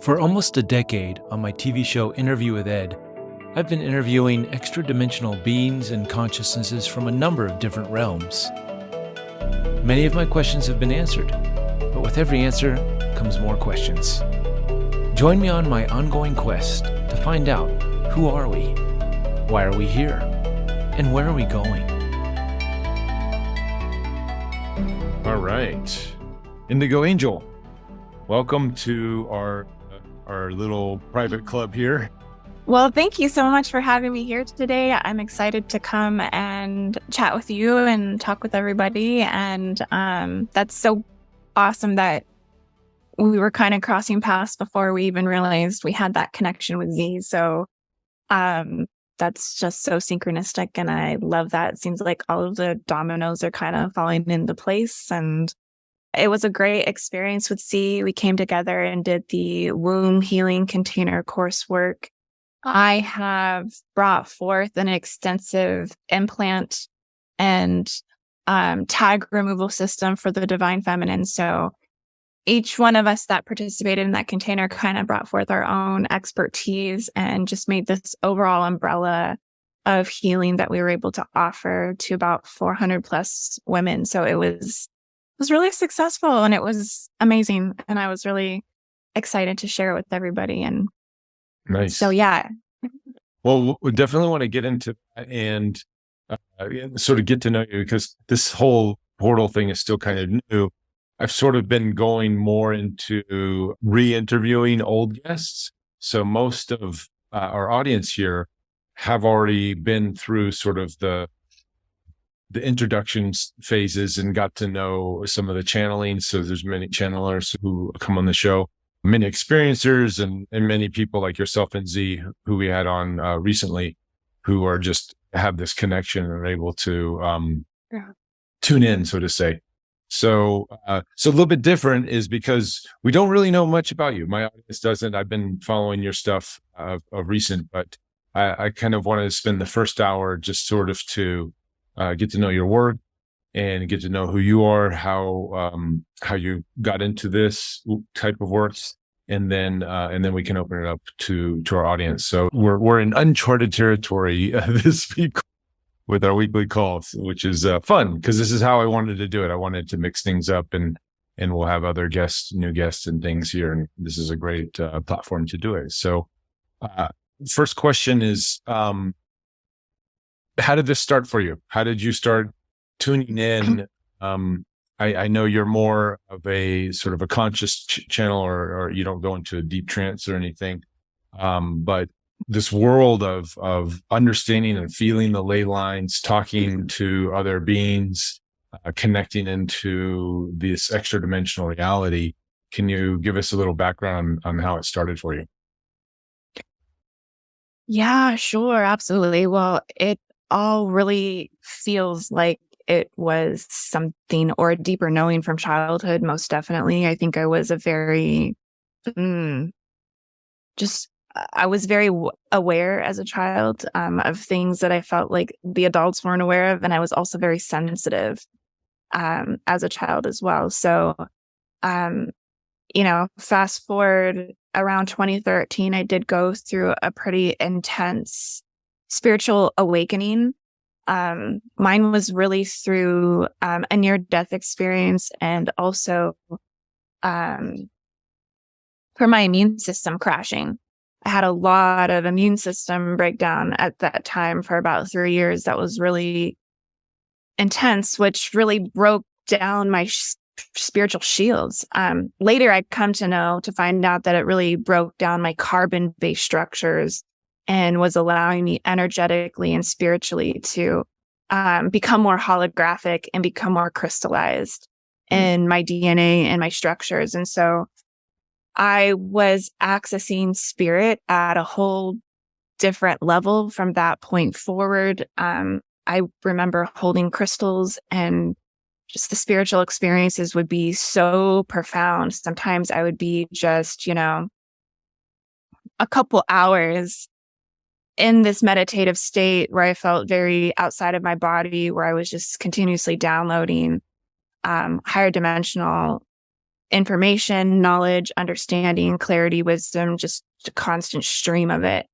For almost a decade on my TV show Interview with Ed, I've been interviewing extra-dimensional beings and consciousnesses from a number of different realms. Many of my questions have been answered, but with every answer comes more questions. Join me on my ongoing quest to find out, who are we? Why are we here? And where are we going? All right. Indigo Angel, welcome to our little private club here. Well, thank you so much for having me here today. I'm excited to come and chat with you and talk with everybody. And that's so awesome that we were kind of crossing paths before we even realized we had that connection with Z. So that's just so synchronistic. And I love that. It seems like all of the dominoes are kind of falling into place. And it was a great experience with Z. We came together and did the womb healing container coursework. I have brought forth an extensive implant and tag removal system for the Divine Feminine. So each one of us that participated in that container kind of brought forth our own expertise and just made this overall umbrella of healing that we were able to offer to about 400 plus women. So it was really successful and it was amazing. And I was really excited to share it with everybody. And Nice. so, yeah. Well, we definitely want to get into that and sort of get to know you, because this whole portal thing is still kind of new. I've sort of been going more into re-interviewing old guests. So most of our audience here have already been through sort of the introduction phases and got to know some of the channeling. So there's many channelers who come on the show, many experiencers and many people like yourself and Z, who we had on recently, who are just have this connection and are able to tune in, so to say. So a little bit different is because we don't really know much about you. My audience doesn't. I've been following your stuff of recent, but I kind of wanted to spend the first hour just sort of to get to know your work and get to know who you are, how you got into this type of work, and then we can open it up to our audience. So we're in uncharted territory this week with our weekly calls, which is fun because this is how I wanted to do it. I wanted to mix things up, and we'll have other guests, new guests, and things here. And this is a great platform to do it. So, first question is, how did this start for you? How did you start tuning in? I know you're more of a sort of a conscious channel, or you don't go into a deep trance or anything. But this world of understanding and feeling the ley lines, talking to other beings, connecting into this extra dimensional reality. Can you give us a little background on how it started for you? Yeah, sure. Absolutely. Well, it all really feels like it was something or a deeper knowing from childhood. Most definitely. I think I was a very, I was very aware as a child of things that I felt like the adults weren't aware of. And I was also very sensitive as a child as well. So, fast forward around 2013, I did go through a pretty intense spiritual awakening. Mine was really through a near-death experience and also for my immune system crashing. I had a lot of immune system breakdown at that time for about 3 years. That was really intense, which really broke down my spiritual shields. Later, I come to find out that it really broke down my carbon-based structures and was allowing me energetically and spiritually to become more holographic and become more crystallized in my DNA and my structures. And so I was accessing spirit at a whole different level from that point forward. I remember holding crystals, and just the spiritual experiences would be so profound. Sometimes I would be just, a couple hours in this meditative state where I felt very outside of my body, where I was just continuously downloading higher dimensional information, knowledge, understanding, clarity, wisdom, just a constant stream of it.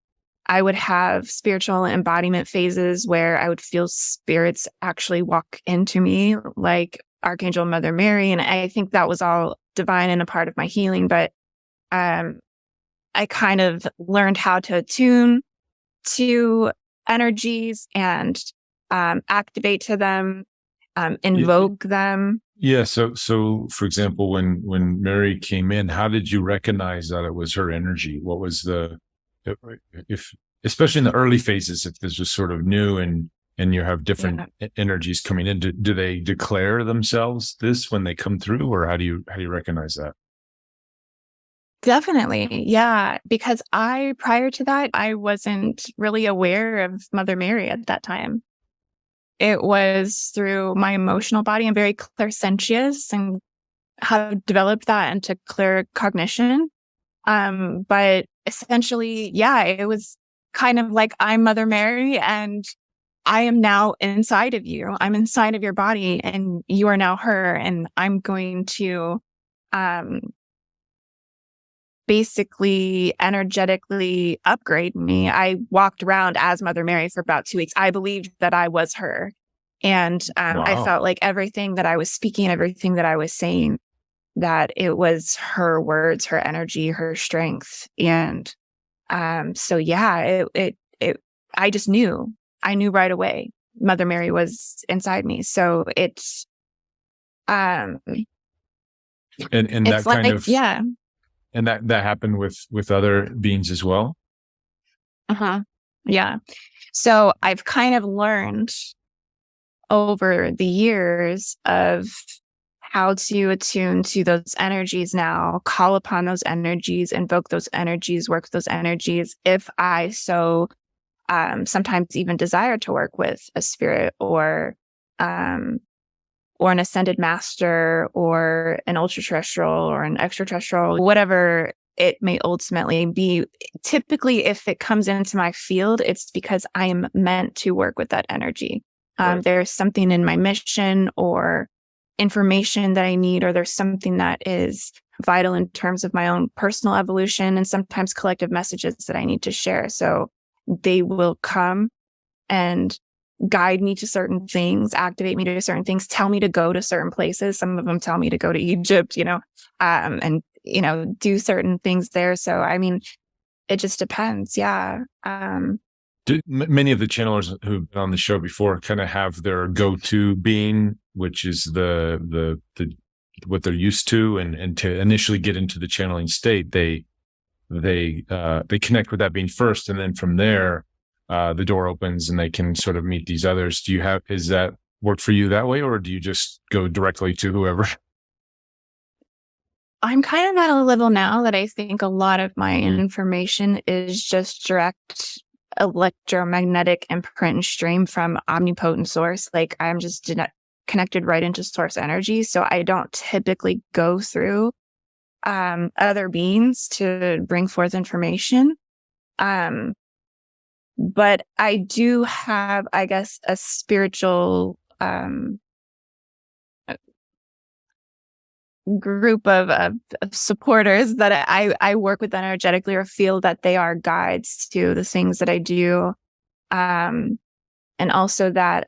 I would have spiritual embodiment phases where I would feel spirits actually walk into me, like Archangel Mother Mary. And I think that was all divine and a part of my healing. But I kind of learned how to attune to energies and activate to them, invoke them. Yeah. So for example, when Mary came in, how did you recognize that it was her energy? What was if especially in the early phases, if this was sort of new and you have different energies coming in, do they declare themselves this when they come through, or how do you recognize that? Definitely. Yeah. Because prior to that, I wasn't really aware of Mother Mary at that time. It was through my emotional body. I'm very clairsentious and have developed that into clear cognition. But essentially, yeah, it was kind of like I'm Mother Mary and I am now inside of you. I'm inside of your body and you are now her. And I'm going to um, basically energetically upgrade me. I walked around as Mother Mary for about 2 weeks. I believed that I was her. And I Wow. felt like everything that I was speaking, everything that I was saying, that it was her words, her energy, her strength. And so yeah, I just knew. I knew right away Mother Mary was inside me. So um And it's that kind like, of yeah. and that happened with other beings as well. Uh-huh. Yeah. So I've kind of learned over the years of how to attune to those energies now, call upon those energies, invoke those energies, work those energies. If I so sometimes even desire to work with a spirit um, or an ascended master or an ultra terrestrial or an extraterrestrial, whatever it may ultimately be. Typically, if it comes into my field, it's because I am meant to work with that energy. Right. There's something in my mission or information that I need, or there's something that is vital in terms of my own personal evolution and sometimes collective messages that I need to share. So they will come and guide me to certain things, activate me to certain things, tell me to go to certain places. Some of them tell me to go to Egypt, and, do certain things there. So, I mean, it just depends. Yeah. Many of the channelers who've been on the show before kind of have their go-to being, which is the what they're used to, and to initially get into the channeling state, they connect with that being first, and then from there, the door opens and they can sort of meet these others. Is that work for you that way, or do you just go directly to whoever? I'm kind of at a level now that I think a lot of my information is just direct electromagnetic imprint and stream from omnipotent source. Like I'm just connected right into source energy. So I don't typically go through other beings to bring forth information. But I do have, I guess, a spiritual group of supporters that I work with energetically or feel that they are guides to the things that I do. And also that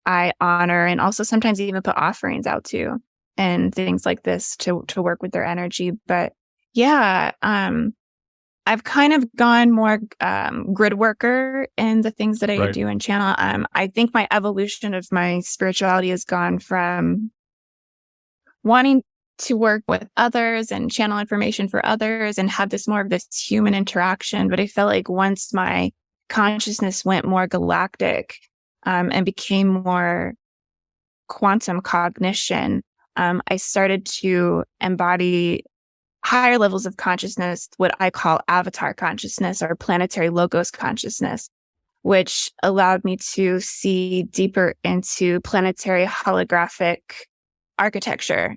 I honor and also sometimes even put offerings out to and things like this to work with their energy. But yeah, I've kind of gone more grid worker in the things that I Right. do in channel. I think my evolution of my spirituality has gone from wanting to work with others and channel information for others and have this more of this human interaction. But I felt like once my consciousness went more galactic and became more quantum cognition, I started to embody higher levels of consciousness, what I call avatar consciousness or planetary logos consciousness, which allowed me to see deeper into planetary holographic architecture.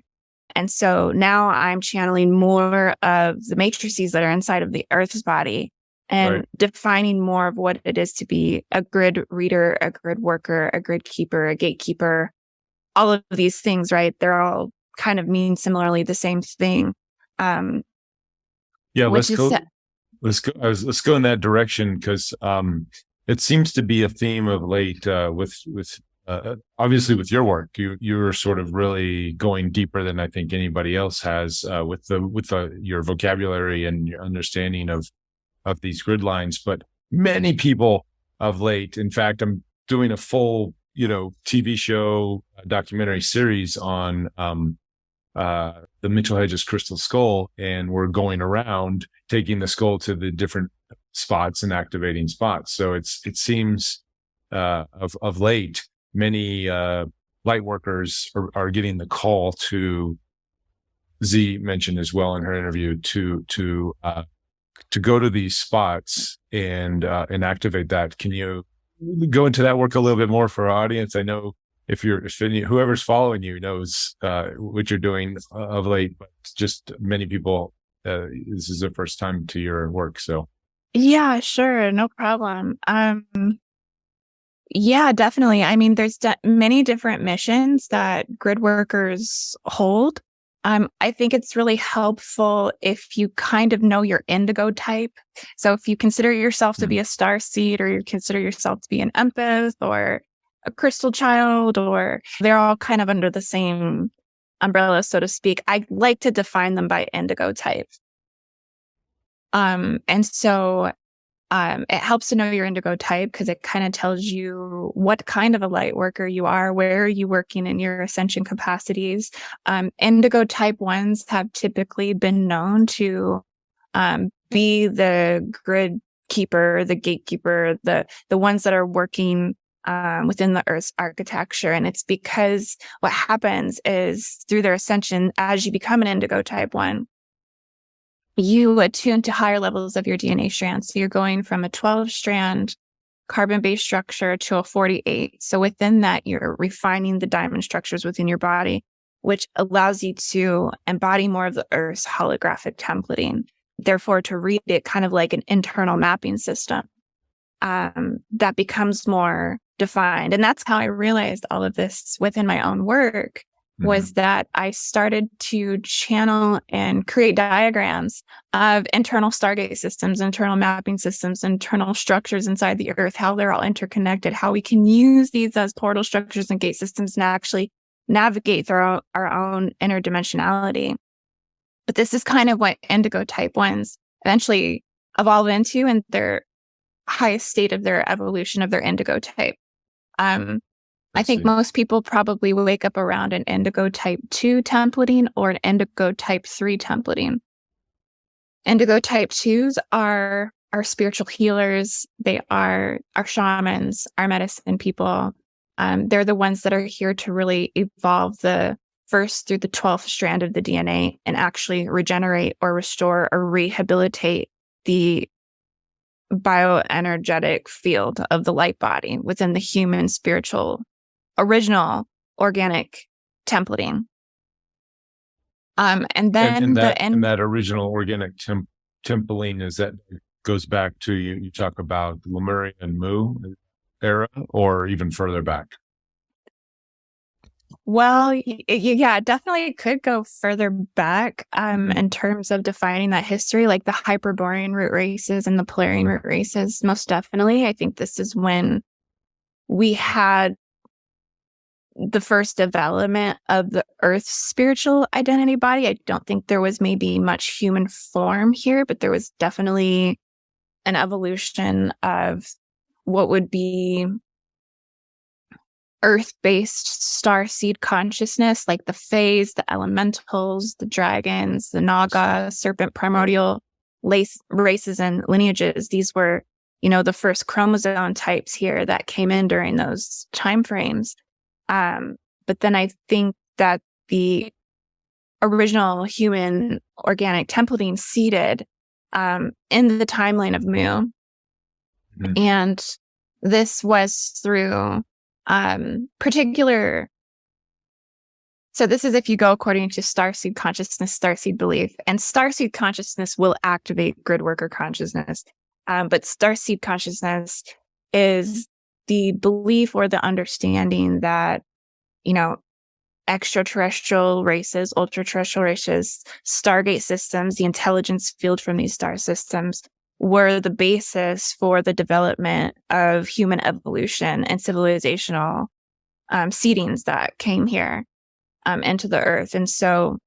And so now I'm channeling more of the matrices that are inside of the Earth's body and Right. defining more of what it is to be a grid reader, a grid worker, a grid keeper, a gatekeeper, all of these things, right? They're all kind of mean similarly the same thing. Yeah, Which is let's go in that direction, because it seems to be a theme of late, with obviously with your work. You're sort of really going deeper than I think anybody else has, with your vocabulary and your understanding of these grid lines. But many people of late, in fact, I'm doing a full TV show, documentary series on the Mitchell Hedges crystal skull, and we're going around taking the skull to the different spots and activating spots. So it seems of late, many light workers are getting the call to, Z mentioned as well in her interview, to go to these spots and activate that. Can you go into that work a little bit more for our audience? I know if whoever's following you knows what you're doing of late, but just many people, this is their first time to your work. So yeah, sure, no problem. Yeah, definitely. I mean, there's many different missions that grid workers hold. I think it's really helpful if you kind of know your indigo type. So if you consider yourself to be a starseed, or you consider yourself to be an empath or a crystal child, or they're all kind of under the same umbrella, so to speak. I like to define them by indigo type. And so it helps to know your indigo type, because it kind of tells you what kind of a light worker you are, where are you working in your ascension capacities. Indigo type 1s have typically been known to be the grid keeper, the gatekeeper, the ones that are working within the Earth's architecture. And it's because what happens is, through their ascension, as you become an indigo type 1, you attune to higher levels of your DNA strand. So you're going from a 12-strand carbon-based structure to a 48. So within that, you're refining the diamond structures within your body, which allows you to embody more of the Earth's holographic templating. Therefore, to read it kind of like an internal mapping system that becomes more defined. And that's how I realized all of this within my own work, was that I started to channel and create diagrams of internal Stargate systems, internal mapping systems, internal structures inside the Earth, how they're all interconnected, how we can use these as portal structures and gate systems and actually navigate through our own interdimensionality. But this is kind of what indigo type 1s eventually evolve into in their highest state of their evolution of their indigo type. I think most people probably wake up around an indigo type 2 templating or an indigo type 3 templating. Indigo type 2s are our spiritual healers. They are our shamans, our medicine people. They're the ones that are here to really evolve the first through the 12th strand of the DNA and actually regenerate or restore or rehabilitate the bioenergetic field of the light body within the human spiritual original organic templating. And then that original organic templating, is that goes back to you talk about the Lemurian Mu era, or even further back? Well, yeah, definitely could go further back in terms of defining that history, like the Hyperborean root races and the Polarian root races. Most definitely. I think this is when we had the first development of the Earth's spiritual identity body. I don't think there was maybe much human form here, but there was definitely an evolution of what would be Earth-based starseed consciousness, like the Fays, the Elementals, the Dragons, the Naga, Serpent primordial races and lineages. These were, the first chromosome types here that came in during those time frames. But then I think that the original human organic templating seeded in the timeline of Mu. And this was through particular. So this is if you go according to starseed consciousness, starseed belief, and starseed consciousness will activate grid worker consciousness. But starseed consciousness is the belief or the understanding that, extraterrestrial races, ultra-terrestrial races, Stargate systems, the intelligence field from these star systems were the basis for the development of human evolution and civilizational seedings that came here into the Earth. And so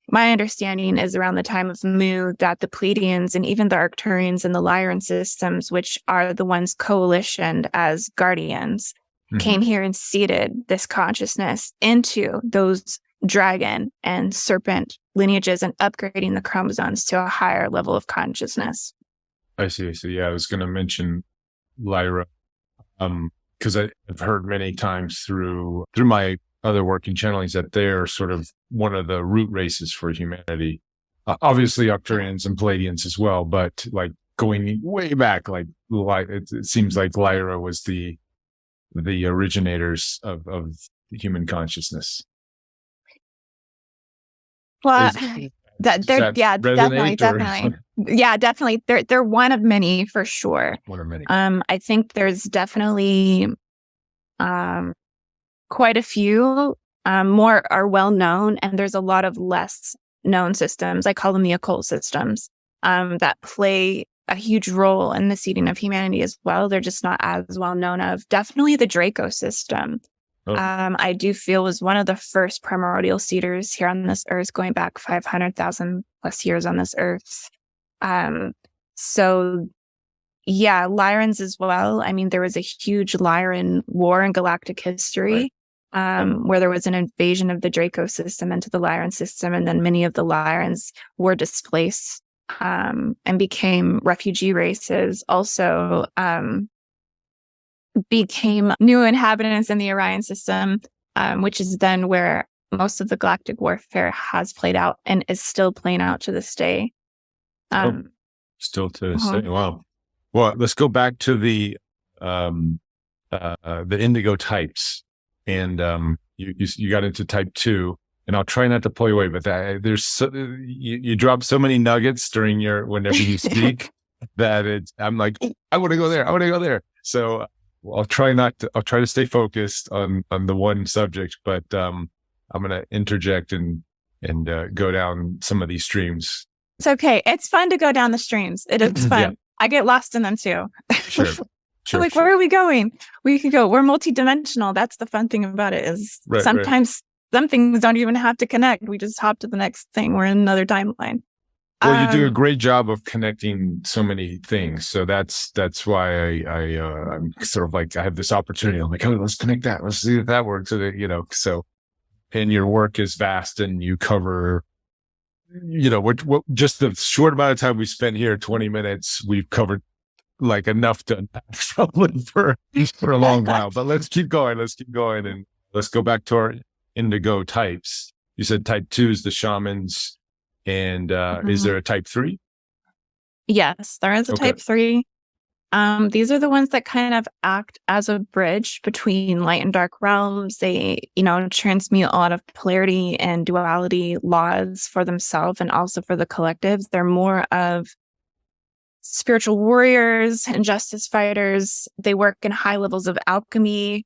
my understanding is around the time of Mu that the Pleiadians and even the Arcturians and the Lyran systems, which are the ones coalitioned as guardians, came here and seeded this consciousness into those dragon and serpent lineages and upgrading the chromosomes to a higher level of consciousness. I see. So yeah, I was going to mention Lyra, because I've heard many times through my other work in channelings that they're sort of one of the root races for humanity. Obviously, Arcturians and Pleiadians as well, but like going way back, like it seems like Lyra was the originators of human consciousness. Well, definitely. Yeah, definitely. They're one of many for sure. One of many. I think there's definitely quite a few more are well known, and there's a lot of less known systems. I call them the occult systems that play a huge role in the seeding of humanity as well. They're just not as well known of. Definitely the Draco system. Oh. I do feel was one of the first primordial seeders here on this earth, going back 500,000 plus years on this earth. So yeah, Lyrans as well. I mean, there was a huge Lyran war in galactic history, where there was an invasion of the Draco system into the Lyran system, and then many of the Lyrans were displaced and became refugee races. Also, became new inhabitants in the Orion system, which is then where most of the galactic warfare has played out and is still playing out to this day. Still to this day. Wow. Well, let's go back to the Indigo types, and you got into type 2, and I'll try not to pull you away, but you drop so many nuggets during whenever you speak that I'm like, I want to go there. So I'll try to stay focused on the one subject, but I'm going to interject and go down some of these streams. It's okay. It's fun to go down the streams. It is fun. Yeah. I get lost in them too. Sure. Where are we going? We could go. We're multidimensional. That's the fun thing about it is sometimes some things don't even have to connect. We just hop to the next thing. We're in another timeline. Well, you do a great job of connecting so many things. So that's why I'm sort of like, I have this opportunity. I'm like, oh, let's connect that. Let's see if that works. So, and your work is vast, and you cover, what just the short amount of time we spent here, 20 minutes, we've covered like enough to unpack probably for a long while. But let's keep going. And let's go back to our Indigo types. You said type 2 is the shamans. And is there a type 3? Yes, there is a type 3. These are the ones that kind of act as a bridge between light and dark realms. They, transmute a lot of polarity and duality laws for themselves and also for the collectives. They're more of spiritual warriors and justice fighters. They work in high levels of alchemy.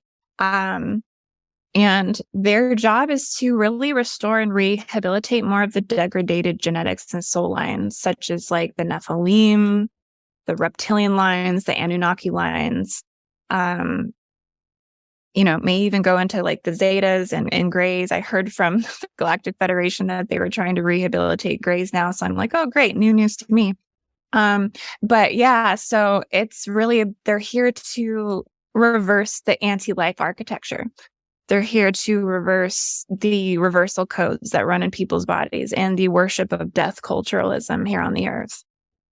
And their job is to really restore and rehabilitate more of the degraded genetics and soul lines, such as like the Nephilim, the reptilian lines, the Anunnaki lines. May even go into like the Zetas and Greys. I heard from the Galactic Federation that they were trying to rehabilitate Greys now. So I'm like, oh, great. New news to me. But yeah, so it's really, they're here to reverse the anti-life architecture. They're here to reverse the reversal codes that run in people's bodies and the worship of death culturalism here on the earth.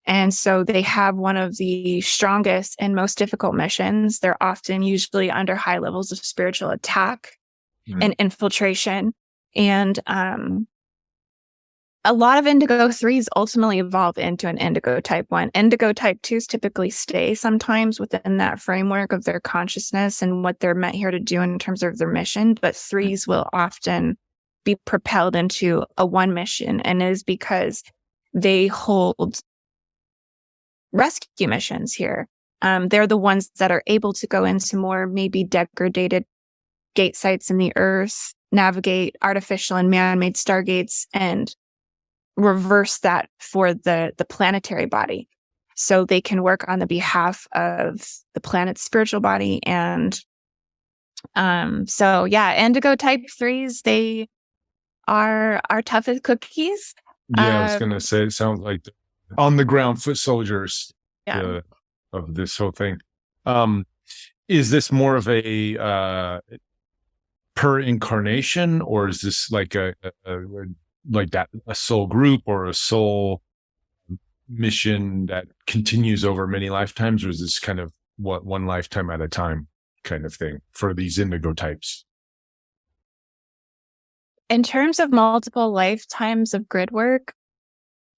And so they have one of the strongest and most difficult missions. They're often usually under high levels of spiritual attack and infiltration. And a lot of Indigo 3s ultimately evolve into an Indigo type 1. Indigo type 2s typically stay sometimes within that framework of their consciousness and what they're meant here to do in terms of their mission, but 3s will often be propelled into a 1 mission, and it is because they hold rescue missions here. They're the ones that are able to go into more maybe degraded gate sites in the earth, navigate artificial and man-made stargates, and reverse that for the planetary body. So they can work on the behalf of the planet's spiritual body. And so yeah, Indigo type 3s, they are tough as cookies. Yeah, I was gonna say it sounds like the on the ground foot soldiers Yeah. of this whole thing. Is this more of a per incarnation, or is this like a like that a soul group or a soul mission that continues over many lifetimes, or is this kind of what one lifetime at a time kind of thing for these indigo types? In terms of multiple lifetimes of grid work,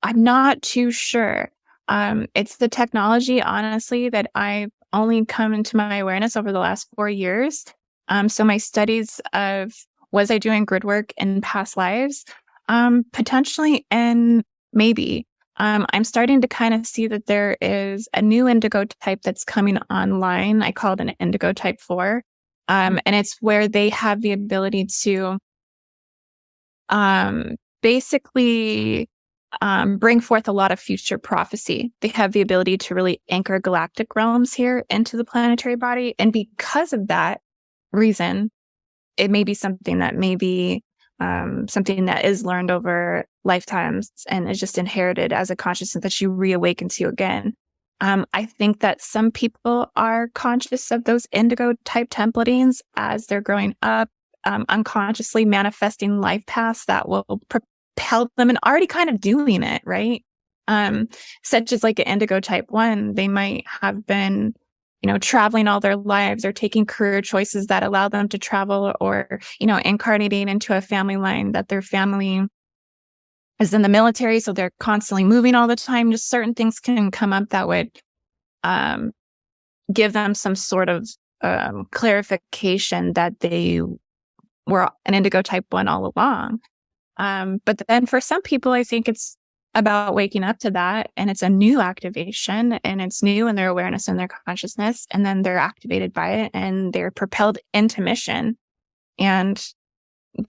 I'm not too sure. It's the technology, honestly, that I've only come into my awareness over the last 4 years. So my studies of was I doing grid work in past lives? Potentially, and maybe. I'm starting to kind of see that there is a new indigo type that's coming online. I call it an indigo type 4. And it's where they have the ability to basically bring forth a lot of future prophecy. They have the ability to really anchor galactic realms here into the planetary body. And because of that reason, it may be something that something that is learned over lifetimes and is just inherited as a consciousness that you reawaken to again. I think that some people are conscious of those indigo type templatings as they're growing up, unconsciously manifesting life paths that will propel them and already kind of doing it, right? Such as like an indigo type 1, they might have been, traveling all their lives or taking career choices that allow them to travel, or, incarnating into a family line that their family is in the military. So they're constantly moving all the time. Just certain things can come up that would give them some sort of clarification that they were an indigo type 1 all along. But then for some people, I think it's about waking up to that, and it's a new activation, and it's new in their awareness and their consciousness, and then they're activated by it and they're propelled into mission, and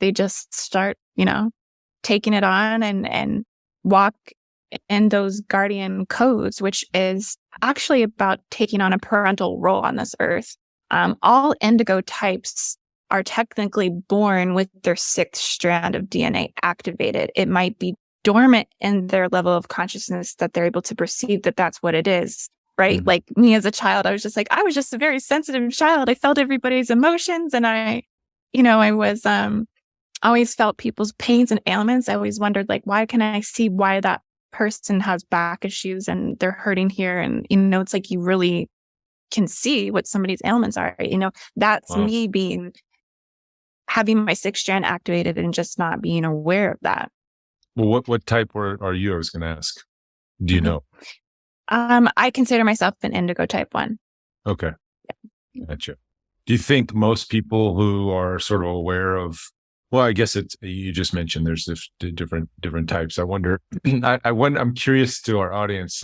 they just start, taking it on and walk in those guardian codes, which is actually about taking on a parental role on this earth. All indigo types are technically born with their 6th strand of DNA activated. It might be dormant in their level of consciousness that they're able to perceive that that's what it is, right? Mm-hmm. Like me as a child, I was just a very sensitive child. I felt everybody's emotions, and I was always felt people's pains and ailments. I always wondered, like, why can I see why that person has back issues and they're hurting here? And, it's like you really can see what somebody's ailments are. That's Wow. me having my 6th strand activated and just not being aware of that. Well, what type are you? I was going to ask. Do you know? I consider myself an indigo type 1. Okay, gotcha. Do you think most people who are sort of aware of? Well, I guess you just mentioned there's different types. I wonder. I'm curious to our audience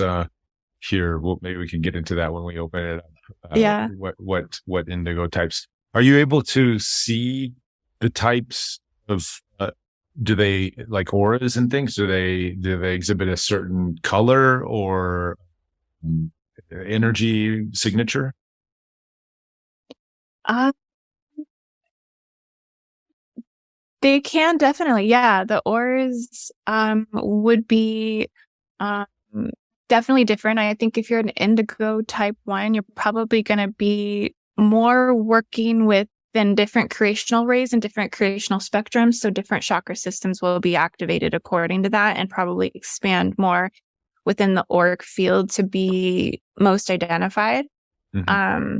here. Well, maybe we can get into that when we open it up. Yeah. What indigo types? Are you able to see the types of? Do they like auras and things? Do they exhibit a certain color or energy signature? They can definitely, yeah. The auras would be definitely different. I think if you're an indigo type 1, you're probably going to be more working within different creational rays and different creational spectrums. So different chakra systems will be activated according to that, and probably expand more within the auric field to be most identified. Mm-hmm.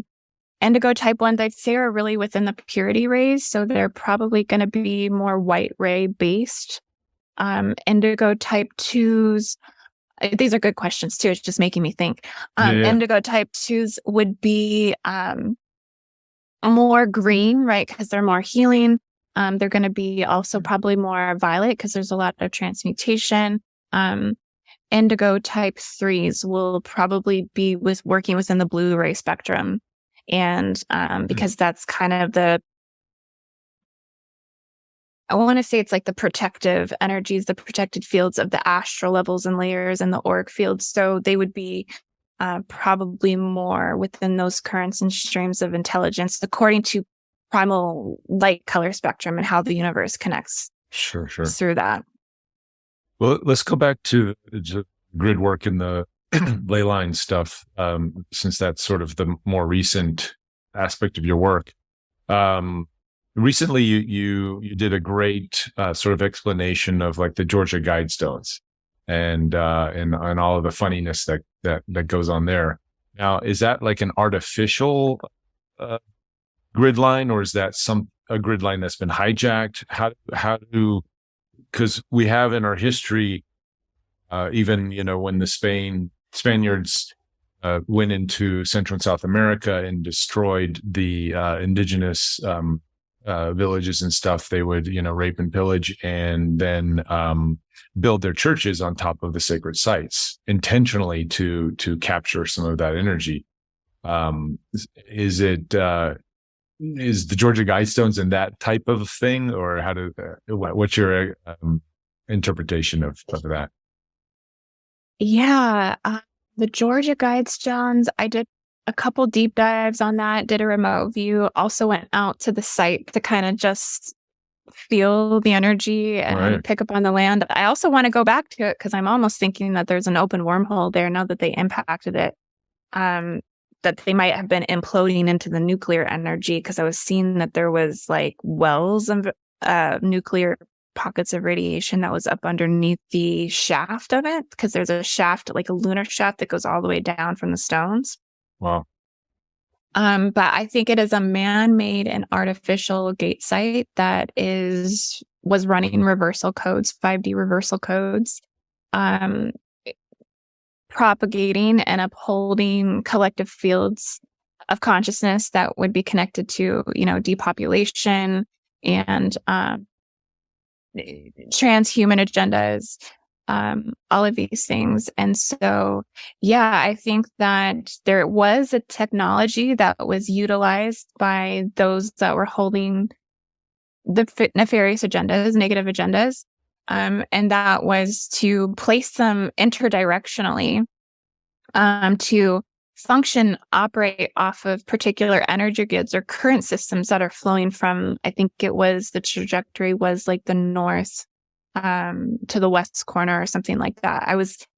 Indigo type 1s, I'd say, are really within the purity rays. So they're probably going to be more white ray based. Indigo type 2s, these are good questions too. It's just making me think. Yeah. Indigo type 2s would be more green, right? Because they're more healing. They're going to be also probably more violet because there's a lot of transmutation. Indigo type 3s will probably be working within the blue ray spectrum. And because that's kind of the I want to say it's like the protective energies, the protected fields of the astral levels and layers and the auric fields. So they would be probably more within those currents and streams of intelligence, according to primal light color spectrum and how the universe connects Sure, sure. through that. Well, let's go back to the grid work and the ley line stuff, since that's sort of the more recent aspect of your work. Recently, you did a great sort of explanation of like the Georgia Guidestones and all of the funniness that goes on there. Now, is that like an artificial grid line, or is that a grid line that's been hijacked? How do, because we have in our history, even when the Spaniards went into Central and South America and destroyed the indigenous villages and stuff, they would rape and pillage, and then build their churches on top of the sacred sites intentionally to capture some of that energy. Is the Georgia Guidestones in that type of thing, or what's your interpretation of that? Yeah, the Georgia Guidestones, I did a couple deep dives on that, did a remote view, also went out to the site to kind of just feel the energy and Right. pick up on the land. I also want to go back to it because I'm almost thinking that there's an open wormhole there now that they impacted it. That they might have been imploding into the nuclear energy, because I was seeing that there was like wells of nuclear pockets of radiation that was up underneath the shaft of it, because there's a shaft, like a lunar shaft that goes all the way down from the stones. Wow. But I think it is a man-made and artificial gate site that was running reversal codes, 5D reversal codes, propagating and upholding collective fields of consciousness that would be connected to, depopulation and transhuman agendas, all of these things. And so, yeah, I think that there was a technology that was utilized by those that were holding the nefarious agendas, negative agendas. And that was to place them interdirectionally, to function, operate off of particular energy grids or current systems that are flowing from, I think it was the trajectory was like the north to the west corner or something like that.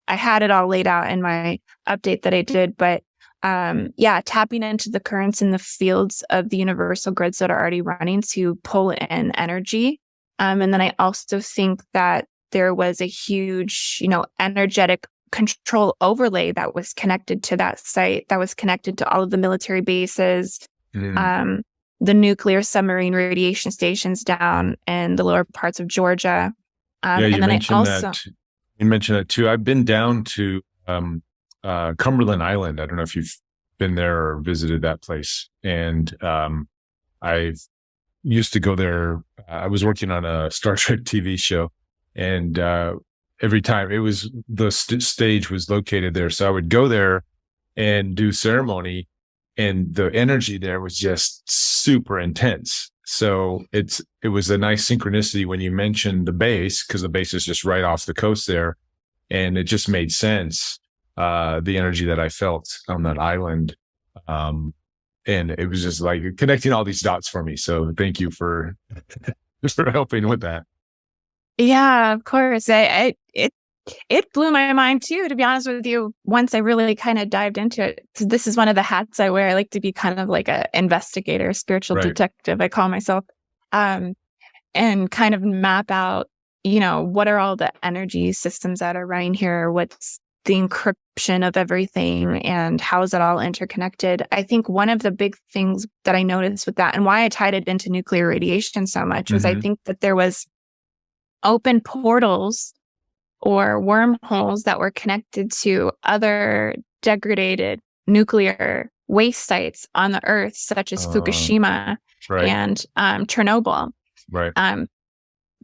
I had it all laid out in my update that I did, but tapping into the currents in the fields of the universal grids that are already running to pull in energy. And then I also think that there was a huge, energetic control overlay that was connected to that site, that was connected to all of the military bases, the nuclear submarine radiation stations down in the lower parts of Georgia. You mentioned that too. I've been down to Cumberland Island. I don't know if you've been there or visited that place. And I used to go there. I was working on a Star Trek TV show, and every time it was the stage was located there, so I would go there and do ceremony, and the energy there was just super intense. So it was a nice synchronicity when you mentioned the base, because the base is just right off the coast there, and it just made sense. The energy that I felt on that island, and it was just like connecting all these dots for me. So thank you for for helping with that. Yeah, of course. It blew my mind too, to be honest with you, once I really kind of dived into it. So this is one of the hats I wear. I like to be kind of like a investigator, spiritual detective, I call myself, and kind of map out, what are all the energy systems that are running here? What's the encryption of everything, and how is it all interconnected? I think one of the big things that I noticed with that, and why I tied it into nuclear radiation so much, was I think that there was open portals or wormholes that were connected to other degraded nuclear waste sites on the earth, such as Fukushima and Chernobyl. Right.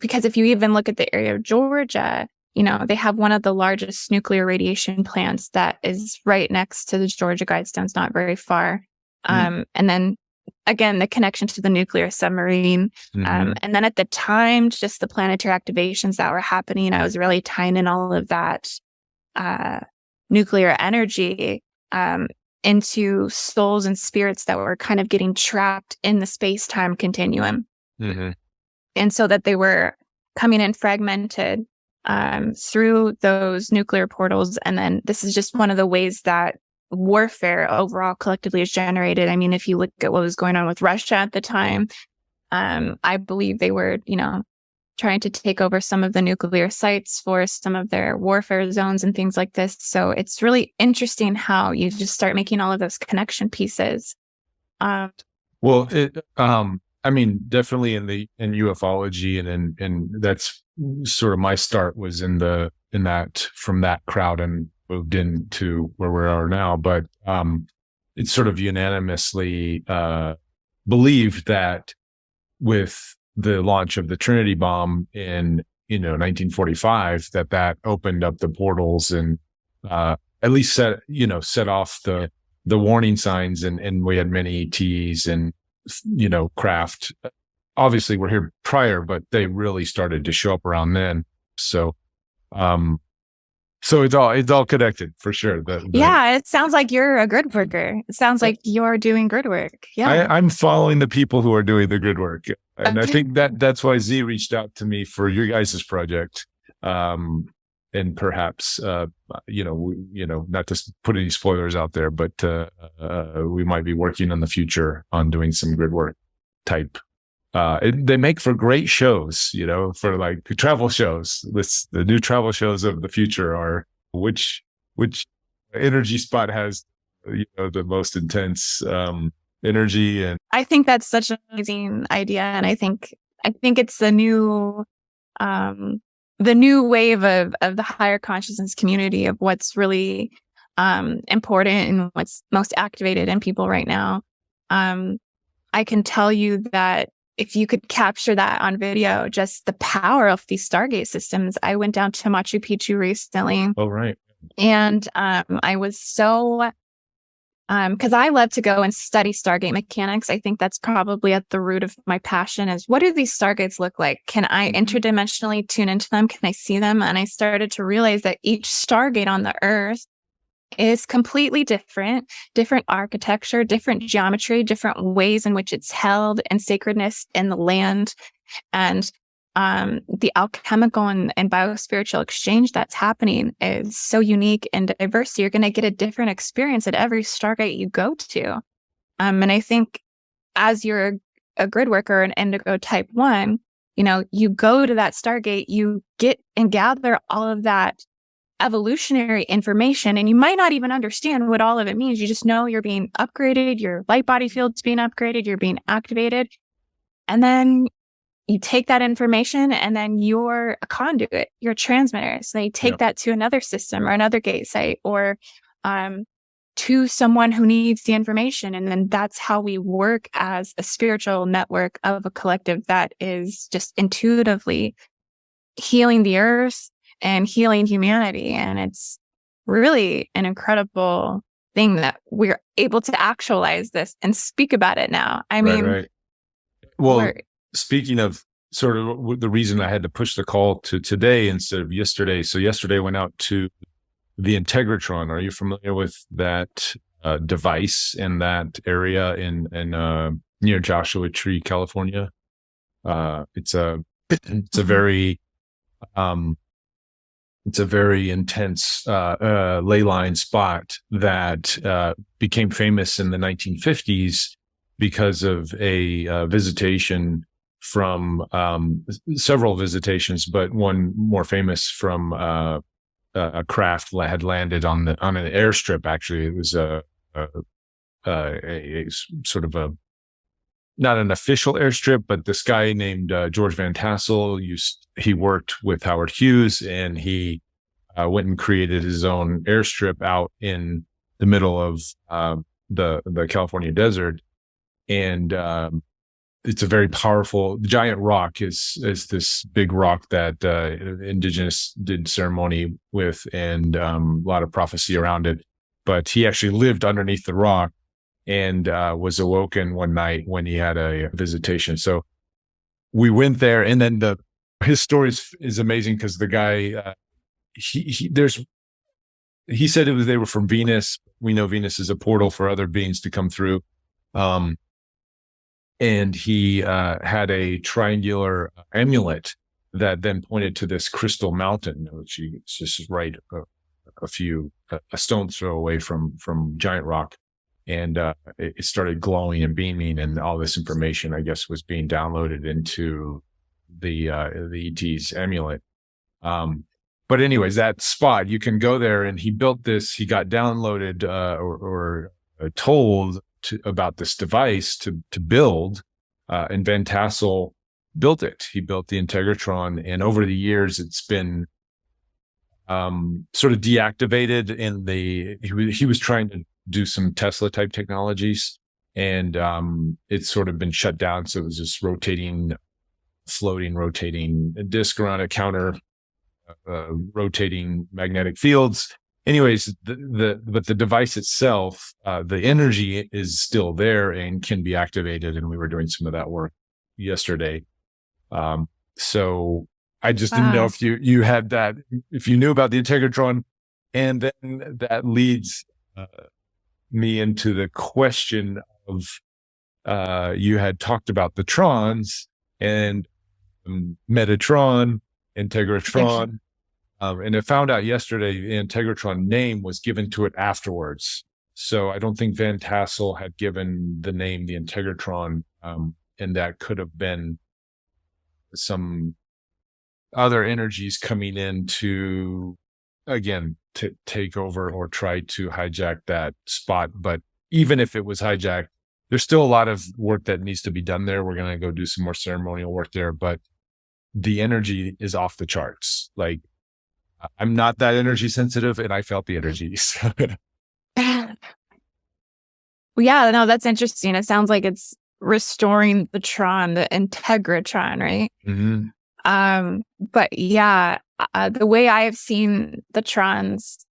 Because if you even look at the area of Georgia, they have one of the largest nuclear radiation plants that is right next to the Georgia Guidestones, not very far. And then again, the connection to the nuclear submarine. Mm-hmm. And then at the time, just the planetary activations that were happening, I was really tying in all of that nuclear energy into souls and spirits that were kind of getting trapped in the space-time continuum. Mm-hmm. And so that they were coming in fragmented through those nuclear portals. And then this is just one of the ways that warfare overall collectively is generated. I mean, if you look at what was going on with Russia at the time, I believe they were, trying to take over some of the nuclear sites for some of their warfare zones and things like this. So it's really interesting how you just start making all of those connection pieces. Well, I mean, definitely in ufology, and that's sort of my start was in that from that crowd and moved into where we are now. But it's sort of unanimously believed that with the launch of the Trinity bomb in 1945, that opened up the portals and at least set off the warning signs, and we had many ETs and craft. Obviously, we're here prior, but they really started to show up around then. So, so it's all connected for sure. Yeah, it sounds like you're a grid worker. It sounds like you're doing grid work. Yeah, I'm following the people who are doing the grid work, and I think that's why Z reached out to me for your guys' project, and perhaps not to put any spoilers out there, but we might be working in the future on doing some grid work type. They make for great shows, for like travel shows. The new travel shows of the future are which energy spot has the most intense energy. And I think that's such an amazing idea, and I think it's the new wave of the higher consciousness community of what's really important and what's most activated in people right now. I can tell you that if you could capture that on video, just the power of these Stargate systems. I went down to Machu Picchu recently. Oh, right. And I was so, because I love to go and study Stargate mechanics. I think that's probably at the root of my passion is, what do these Stargates look like? Can I interdimensionally tune into them? Can I see them? And I started to realize that each Stargate on the Earth is completely different architecture, different geometry, different ways in which it's held, and sacredness in the land, and the alchemical and biospiritual exchange that's happening is so unique and diverse. So you're going to get a different experience at every Stargate you go to. And I think as you're a grid worker, an Indigo type 1, you go to that Stargate, you get and gather all of that evolutionary information, and you might not even understand what all of it means. You just know you're being upgraded, your light body field's being upgraded, you're being activated, and then you take that information, and then you're a conduit, you're a transmitter. So they take that to another system or another gate site, or to someone who needs the information, and then that's how we work as a spiritual network of a collective that is just intuitively healing the earth and healing humanity. And it's really an incredible thing that we're able to actualize this and speak about it now. I mean, right. Well, speaking of sort of the reason I had to push the call to today instead of yesterday. So yesterday I went out to the Integratron. Are you familiar with that device in that area in near Joshua Tree, California? It's a very intense ley line spot that became famous in the 1950s because of a visitation from several visitations, but one more famous from a craft had landed on an airstrip. Actually, it was a sort of a not an official airstrip, but this guy named George Van Tassel he worked with Howard Hughes, and he went and created his own airstrip out in the middle of the California desert. And it's a very powerful giant rock is this big rock that indigenous did ceremony with, and a lot of prophecy around it. But he actually lived underneath the rock, and was awoken one night when he had a visitation. So we went there, and then his story is amazing because the guy he said they were from Venus. We know Venus is a portal for other beings to come through. And he had a triangular amulet that then pointed to this crystal mountain, which is just right a stone's throw away from Giant Rock. And it started glowing and beaming, and all this information, I guess, was being downloaded into the ET's amulet. But anyways, that spot, you can go there, and he built this. He got downloaded or told about this device to build, and Van Tassel built it. He built the Integratron, and over the years, it's been sort of deactivated. He was trying to do some Tesla type technologies, and it's sort of been shut down. So it was just floating, rotating disk around a counter, rotating magnetic fields. Anyways, but the device itself, the energy is still there and can be activated. And we were doing some of that work yesterday. So I just didn't know if you had that, if you knew about the Integratron, and then that leads me into the question of you had talked about the Trons and Metatron, Integratron. And I found out yesterday the Integratron name was given to it afterwards. So I don't think Van Tassel had given the name the Integratron, and that could have been some other energies coming in to, again, to take over or try to hijack that spot. But even if it was hijacked, there's still a lot of work that needs to be done there. We're going to go do some more ceremonial work there, but the energy is off the charts. Like, I'm not that energy sensitive, and I felt the energy. Well, yeah, no, that's interesting. It sounds like it's restoring the Tron, the Integratron, right? Mm-hmm. But yeah, the way I have seen the Trons,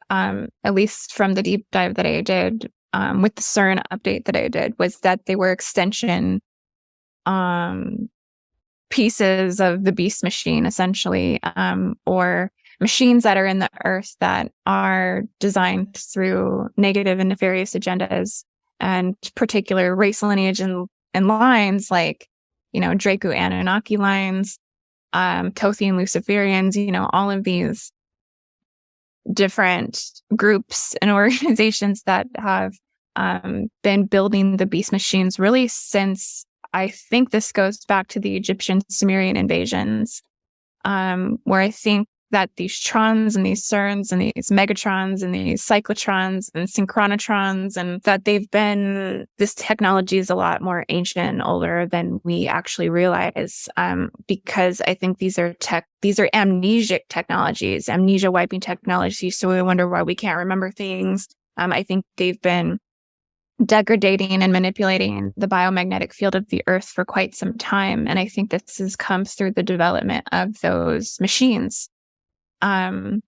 at least from the deep dive that I did, with the CERN update that I did, was that they were extension pieces of the beast machine, essentially, or machines that are in the earth that are designed through negative and nefarious agendas and particular race lineage and lines, like, Draco Anunnaki lines, Tothian Luciferians, all of these different groups and organizations that have been building the beast machines really since, I think this goes back to the Egyptian Sumerian invasions, where I think that these Trons and these CERNs and these Megatrons and these Cyclotrons and Synchronotrons, and that this technology is a lot more ancient and older than we actually realize, because I think these are amnesic technologies, amnesia wiping technologies. So we wonder why we can't remember things. I think they've been degrading and manipulating the biomagnetic field of the earth for quite some time. And I think this comes through the development of those machines. And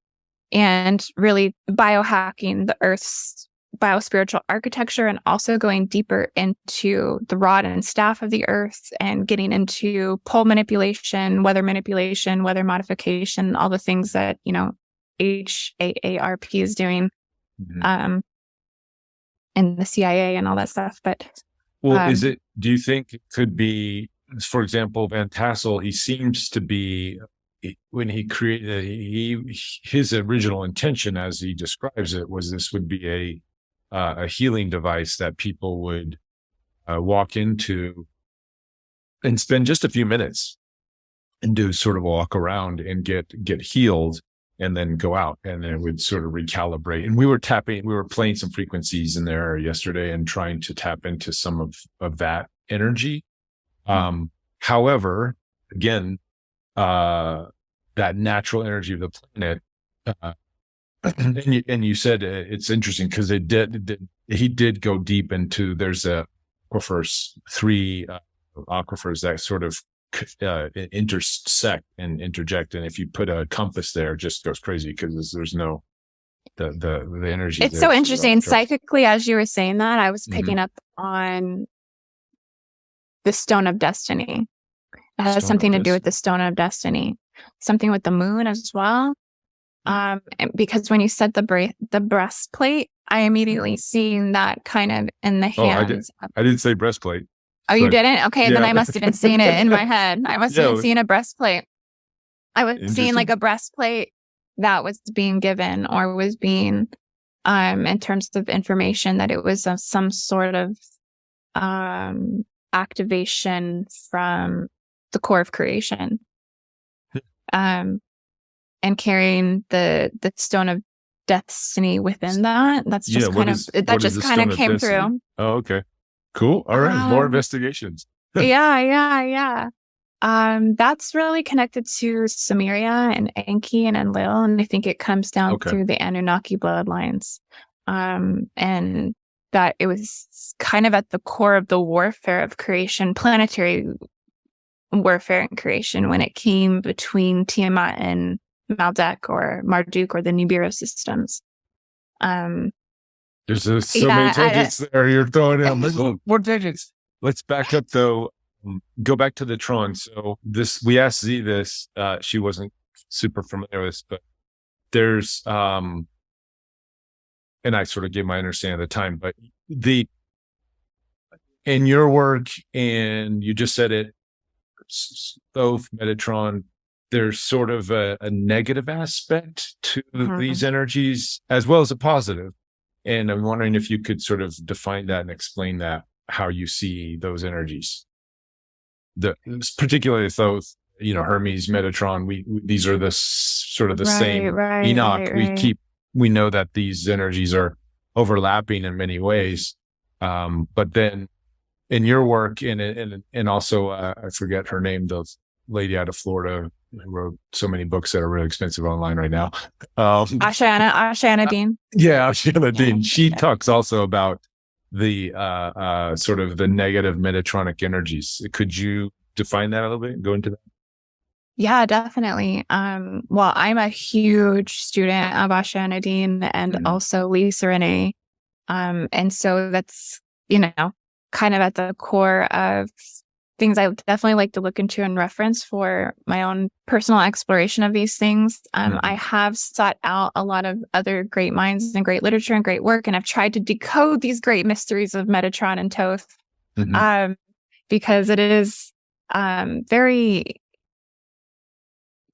really biohacking the earth's biospiritual architecture, and also going deeper into the rod and staff of the earth and getting into pole manipulation, weather modification, all the things that, HAARP is doing. Mm-hmm. And the CIA and all that stuff. But do you think it could be, for example, Van Tassel, he seems to be, when he created, his original intention, as he describes it, was this would be a healing device that people would walk into and spend just a few minutes and do sort of a walk around and get healed, and then go out, and then it would sort of recalibrate. And we were playing some frequencies in there yesterday and trying to tap into some of that energy. However, again, that natural energy of the planet, and you said it's interesting because he did go deep into, there's three aquifers that sort of intersect and interject, and if you put a compass there, it just goes crazy because there's no the energy. It's so interesting. Psychically, as you were saying that, I was picking Mhm. up on the Stone of Destiny. It has Stone of something to do with Destiny. the Stone of Destiny. Something with the moon as well. And because when you said the breastplate, I immediately seen that kind of in the Oh, hands. I didn't say breastplate. Oh, you But didn't? Okay, then yeah. I must have been seeing it in my head. I must have been Yeah. seeing a breastplate. I was seeing like Interesting. a breastplate that was being given or was being in terms of information that it was some sort of activation from the core of creation. Um and carrying the Stone of Destiny within that. That's Yeah. just kind of that What is just the kind of Stone of came Destiny? through. Oh, okay. Cool. All right. More investigations. Yeah. That's really connected to Samaria and Enki and Enlil, and I think it comes down Okay. through the Anunnaki bloodlines. And that it was kind of at the core of the warfare of creation, planetary warfare and creation, when it came between Tiamat and Maldek or Marduk or the Nibiru systems. There's so many Yeah, tangents there. You're throwing in. More tangents. Let's back up though. Go back to the Tron. So we asked Z this. She wasn't super familiar with this, but there's and I sort of gave my understanding at the time, but in your work, and you just said it, both Metatron, there's sort of a negative aspect to these energies as well as a positive. And I'm wondering if you could sort of define that and explain that, how you see those energies. Particularly those, Hermes, Metatron, these are the sort of the same. Enoch, we know that these energies are overlapping in many ways. But then in your work, and also I forget her name, the lady out of Florida who wrote so many books that are really expensive online right now. Ashana Dean. Yeah, Ashana Dean. She talks also about the sort of the negative metatronic energies. Could you define that a little bit? Go into that? Yeah, definitely. Well, I'm a huge student of Ashana Dean and also Lisa Renee. And so that's, kind of at the core of things I would definitely like to look into and reference for my own personal exploration of these things. I have sought out a lot of other great minds and great literature and great work, and I've tried to decode these great mysteries of Metatron and Thoth, because it is very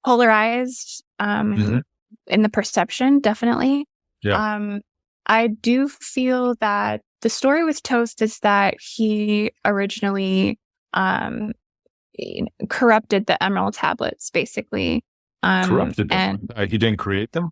polarized in the perception, definitely. Yeah. I do feel that the story with Toast is that he originally corrupted the Emerald Tablets, basically. Corrupted them? And he didn't create them?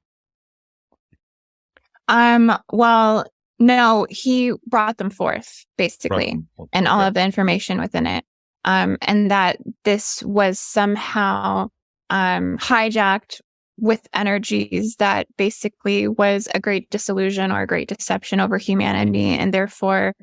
Well, no, he brought them forth, basically, and all of the information within it. And that this was somehow hijacked with energies that basically was a great disillusion or a great deception over humanity, and therefore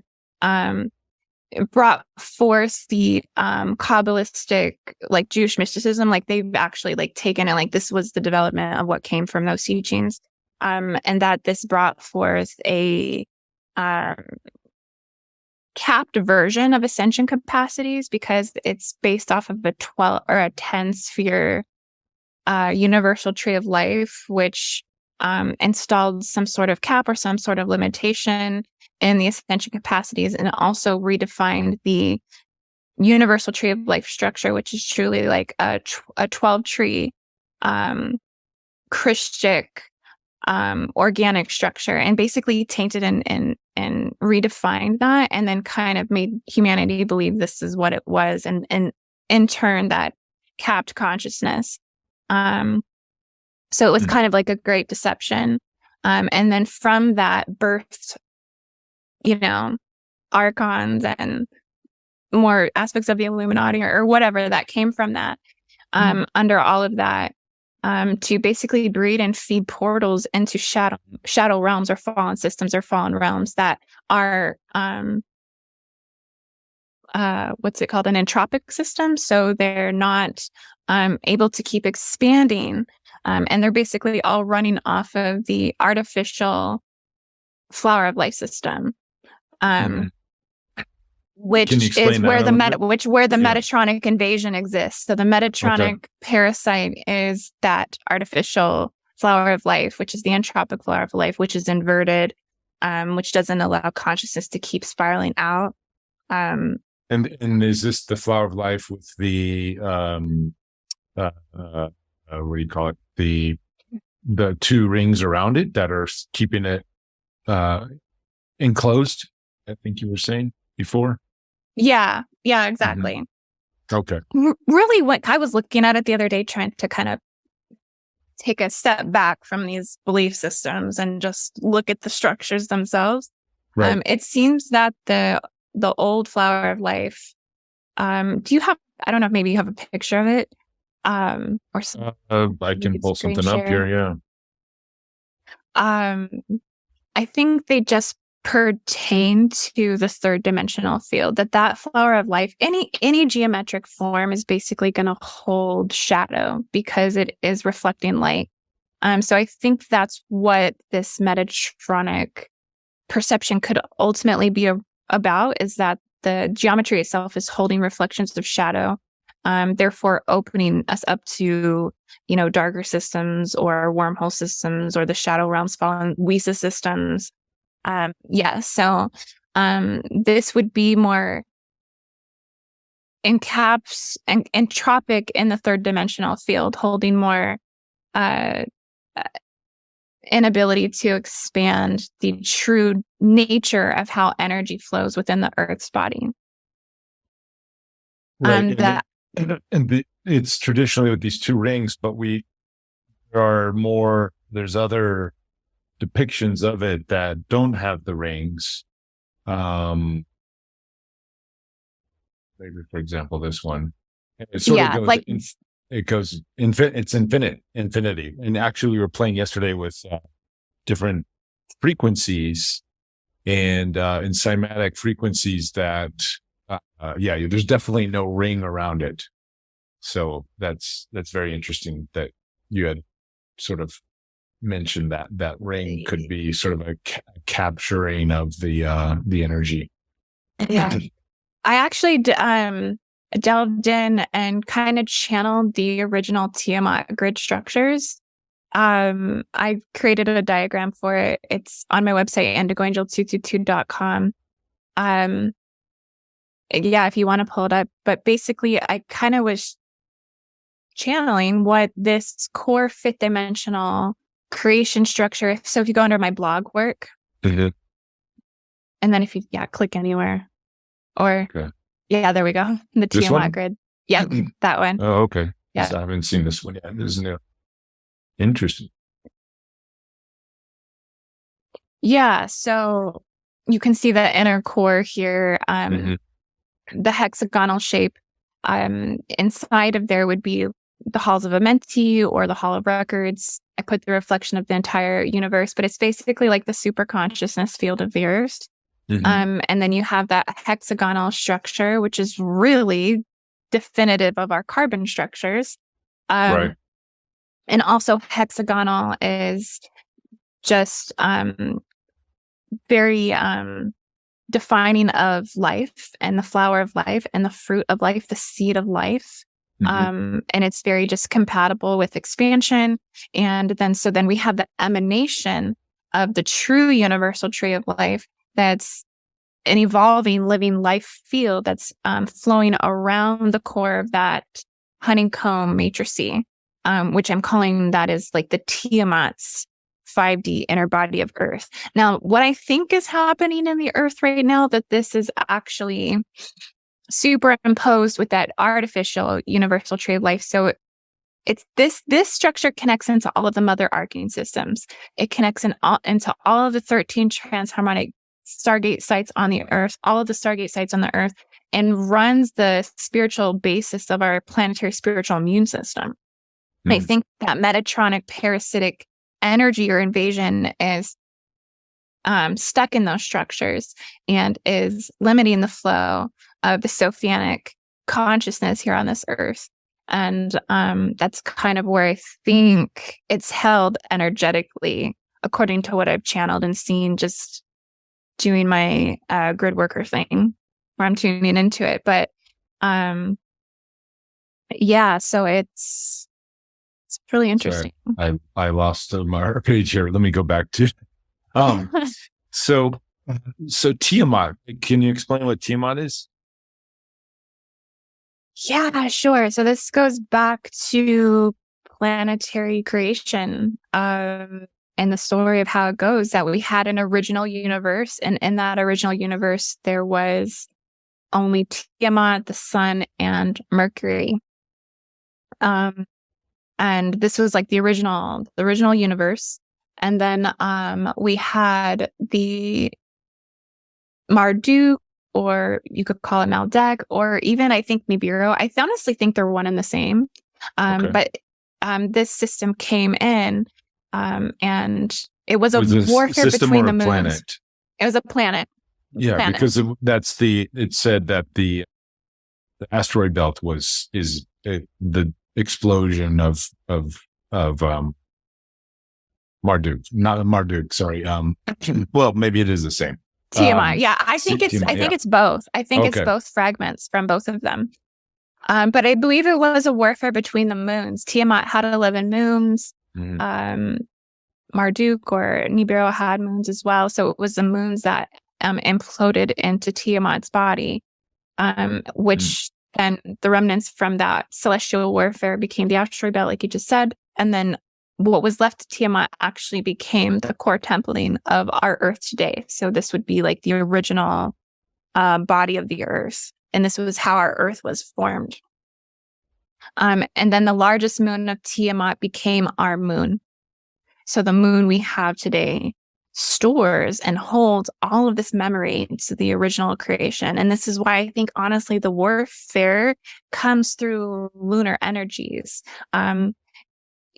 brought forth the Kabbalistic, like Jewish mysticism. Like they've actually taken it, like this was the development of what came from those teachings, and that this brought forth a capped version of ascension capacities, because it's based off of a 12 or a 10 sphere universal tree of life, which installed some sort of cap or some sort of limitation in the ascension capacities, and also redefined the universal tree of life structure, which is truly like a 12 tree Christic organic structure, and basically tainted and redefined that, and then kind of made humanity believe this is what it was, and in turn that capped consciousness. So it was kind of like a great deception. And then from that birthed, archons and more aspects of the Illuminati or whatever that came from that, under all of that, to basically breed and feed portals into shadow realms or fallen systems or fallen realms that are, what's it called? An entropic system. So they're not able to keep expanding And they're basically all running off of the artificial flower of life system. Can you Which is explain that where a the little bit? Yeah. Metatronic invasion exists. So the Okay. Metatronic parasite is that artificial flower of life, which is the entropic flower of life, which is inverted, which doesn't allow consciousness to keep spiraling out. And is this the flower of life with the what do you call it? The two rings around it that are keeping it enclosed, I think you were saying before. Yeah, exactly. Okay. Really, what I was looking at it the other day, trying to kind of take a step back from these belief systems and just look at the structures themselves. Right. It seems that the old flower of life. Do you have? I don't know. Maybe you have a picture of it, or some, I you can could pull screen something up share. here. Yeah. I think they just pertain to the third dimensional field. That flower of life, any geometric form, is basically going to hold shadow because it is reflecting light. So I think that's what this Metatronic perception could ultimately be about, is that the geometry itself is holding reflections of shadow, therefore opening us up to, darker systems or wormhole systems or the shadow realms fallen Wisa systems. So this would be more entropic in the third dimensional field, holding more uh, inability to expand the true nature of how energy flows within the Earth's body. Right. That It's traditionally with these two rings, but there's other depictions of it that don't have the rings. Maybe, for example, this one. It sort of goes, it's infinity. And actually, we were playing yesterday with different frequencies and in cymatic frequencies that, there's definitely no ring around it. So that's very interesting that you had sort of mentioned that ring could be sort of a capturing of the energy. Yeah. I actually delved in and kind of channeled the original Tiamat grid structures. I created a diagram for it. It's on my website, indigoangel222.com. If you want to pull it up. But basically, I kind of was channeling what this core fifth dimensional creation structure. So if you go under my blog work, and then if you click anywhere, or there we go, the Tiamat grid. Yeah, that one. Oh, okay. Yeah, I haven't seen this one yet. This is new. Interesting. Yeah, so you can see the inner core here, the hexagonal shape. Inside of there would be the halls of Amenti or the Hall of Records. I put the reflection of the entire universe, but it's basically like the super consciousness field of the Earth. And then you have that hexagonal structure, which is really definitive of our carbon structures. Right. And also hexagonal is just very defining of life and the flower of life and the fruit of life, the seed of life. And it's very just compatible with expansion. And then we have the emanation of the true universal tree of life that's an evolving living life field that's flowing around the core of that honeycomb matrice, which I'm calling that is like the Tiamat's 5D inner body of Earth. Now, what I think is happening in the Earth right now, that this is actually superimposed with that artificial universal tree of life. So it's this structure connects into all of the mother arcing systems. It connects into all of the 13 transharmonic Stargate sites on the Earth, all of the Stargate sites on the Earth, and runs the spiritual basis of our planetary spiritual immune system. I think that Metatronic parasitic energy or invasion is stuck in those structures and is limiting the flow of the Sophianic consciousness here on this Earth. And that's kind of where I think it's held energetically, according to what I've channeled and seen just doing my grid worker thing where I'm tuning into it. But um, yeah, so it's really interesting. Sorry, I lost my page here. Let me go back to um. So Tiamat. Can you explain what Tiamat is? Yeah, sure. So this goes back to planetary creation, and the story of how it goes that we had an original universe, and in that original universe there was only Tiamat, the sun, and Mercury. And this was like the original universe. And then we had the Marduk, or you could call it Maldek, or even I think Nibiru. I honestly think they're one and the same. But this system came in, and it was a warfare between the moons. Planet? It was a planet. Yeah, because it said that the asteroid belt is the explosion of Marduk, not Marduk. Sorry. Well, maybe it is the same. Tiamat. Yeah, I think it's both. I think it's both fragments from both of them. But I believe it was a warfare between the moons. Tiamat had 11 moons. Marduk or Nibiru had moons as well. So it was the moons that imploded into Tiamat's body, which then the remnants from that celestial warfare became the asteroid belt, like you just said. And then what was left of Tiamat actually became the core templating of our Earth today. So this would be like the original body of the Earth. And this was how our Earth was formed. And then the largest moon of Tiamat became our moon. So the moon we have today stores and holds all of this memory to the original creation. And this is why I think, honestly, the warfare comes through lunar energies.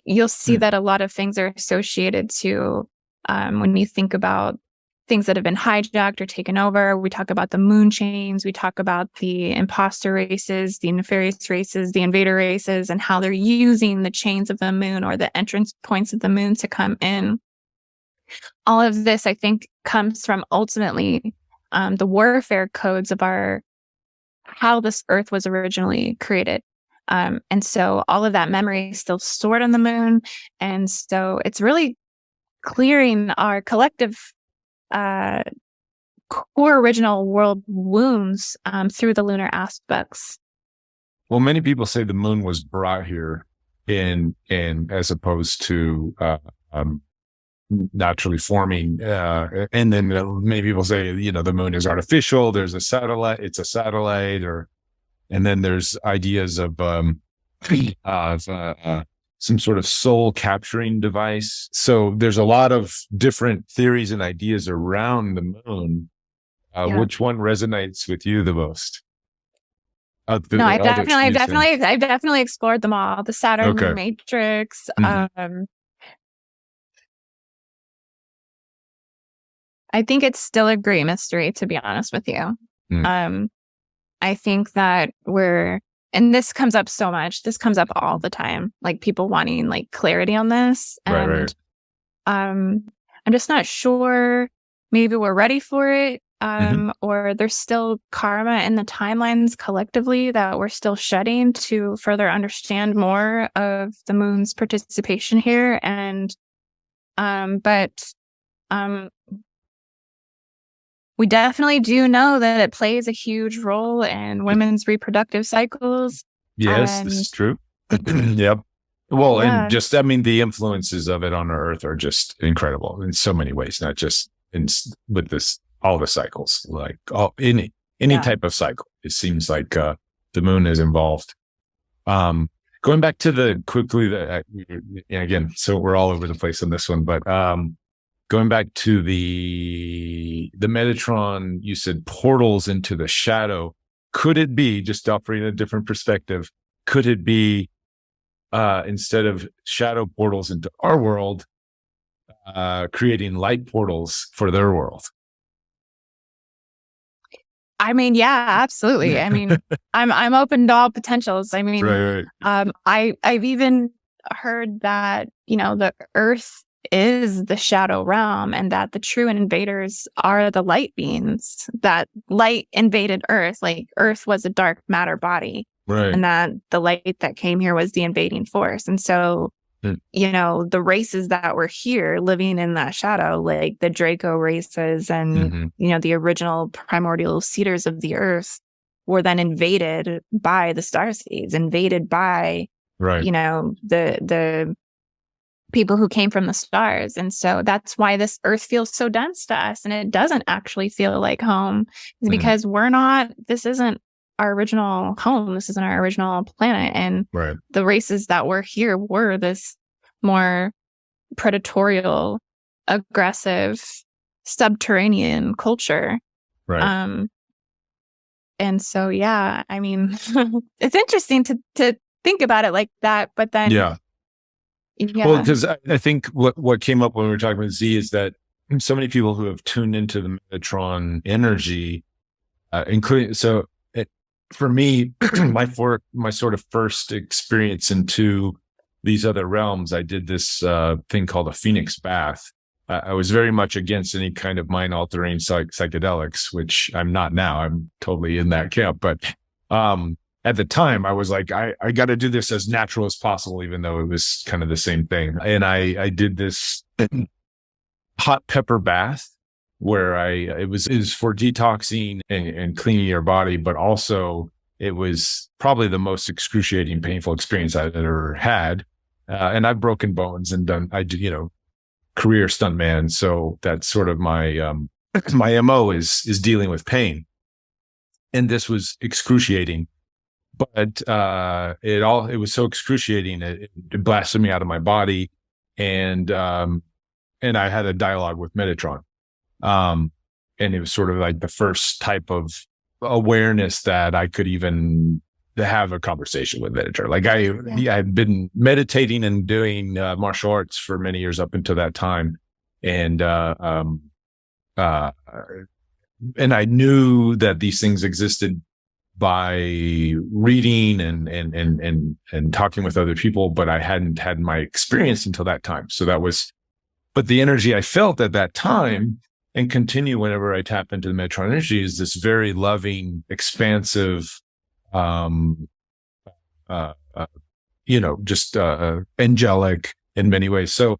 You'll see that a lot of things are associated to when you think about things that have been hijacked or taken over. We talk about the moon chains. We talk about the imposter races, the nefarious races, the invader races, and how they're using the chains of the moon or the entrance points of the moon to come in. All of this, I think, comes from ultimately the warfare codes of how this Earth was originally created. And so all of that memory is still stored on the moon. And so it's really clearing our collective core original world wounds through the lunar aspects. Well, many people say the moon was brought here in as opposed to naturally forming. And then many people say, the moon is artificial. There's a satellite. It's a satellite, and then there's ideas of some sort of soul capturing device. So there's a lot of different theories and ideas around the moon. Which one resonates with you the most? I've definitely explored them all. The Saturn moon matrix. I think it's still a great mystery, to be honest with you. I think that and this comes up so much. This comes up all the time, like people wanting like clarity on this. And I'm just not sure. Maybe we're ready for it. Or there's still karma in the timelines collectively that we're still shedding to further understand more of the moon's participation here. And, we definitely do know that it plays a huge role in women's reproductive cycles. Yes, this is true. Yep. Well, and just, the influences of it on our Earth are just incredible in so many ways, not just with all the cycles, like any type of cycle. It seems like the moon is involved. Going back to again, so we're all over the place on this one, but going back to the Metatron, you said portals into the shadow. Could it be, just offering a different perspective, could it be instead of shadow portals into our world, creating light portals for their world? I mean, yeah, absolutely. I mean, I'm open to all potentials. I mean, Right, right. I've even heard that, the earth is the shadow realm and that the true invaders are the light beings, that light invaded earth. Like earth was a dark matter body Right. and that the light that came here was the invading force. And so, Mm. the races that were here living in that shadow, like the Draco races and, Mhm. the original primordial seeders of the earth were then invaded by the Starseeds, invaded by, Right. the people who came from the stars. And so that's why this earth feels so dense to us. And it doesn't actually feel like home is Mhm. because this isn't our original home. This isn't our original planet. And Right. the races that were here were this more predatorial, aggressive, subterranean culture. Right. Um, and so, yeah, I mean, it's interesting to think about it like that, but then, Yeah. Well, yeah, because I think what came up when we were talking about Z is that so many people who have tuned into the Metatron energy, including for me, my sort of first experience into these other realms, I did this thing called a Phoenix Bath. I was very much against any kind of mind altering psychedelics, which I'm not now. I'm totally in that camp, but at the time I was like, I got to do this as natural as possible, even though it was kind of the same thing. And I did this hot pepper bath where it was for detoxing and cleaning your body, but also it was probably the most excruciating, painful experience I've ever had. And I've broken bones and I do, career stuntman. So that's sort of my, my MO is dealing with pain. And this was excruciating, but, it was so excruciating. It blasted me out of my body. And I had a dialogue with Metatron. Um, and it was sort of like the first type of awareness that I could even have a conversation with Metatron. Like I had been meditating and doing martial arts for many years up until that time. And, uh, and I knew that these things existed by reading and talking with other people, but I hadn't had my experience until that time. So but the energy I felt at that time and continue whenever I tap into the Metatron energy is this very loving, expansive, um, just angelic in many ways. So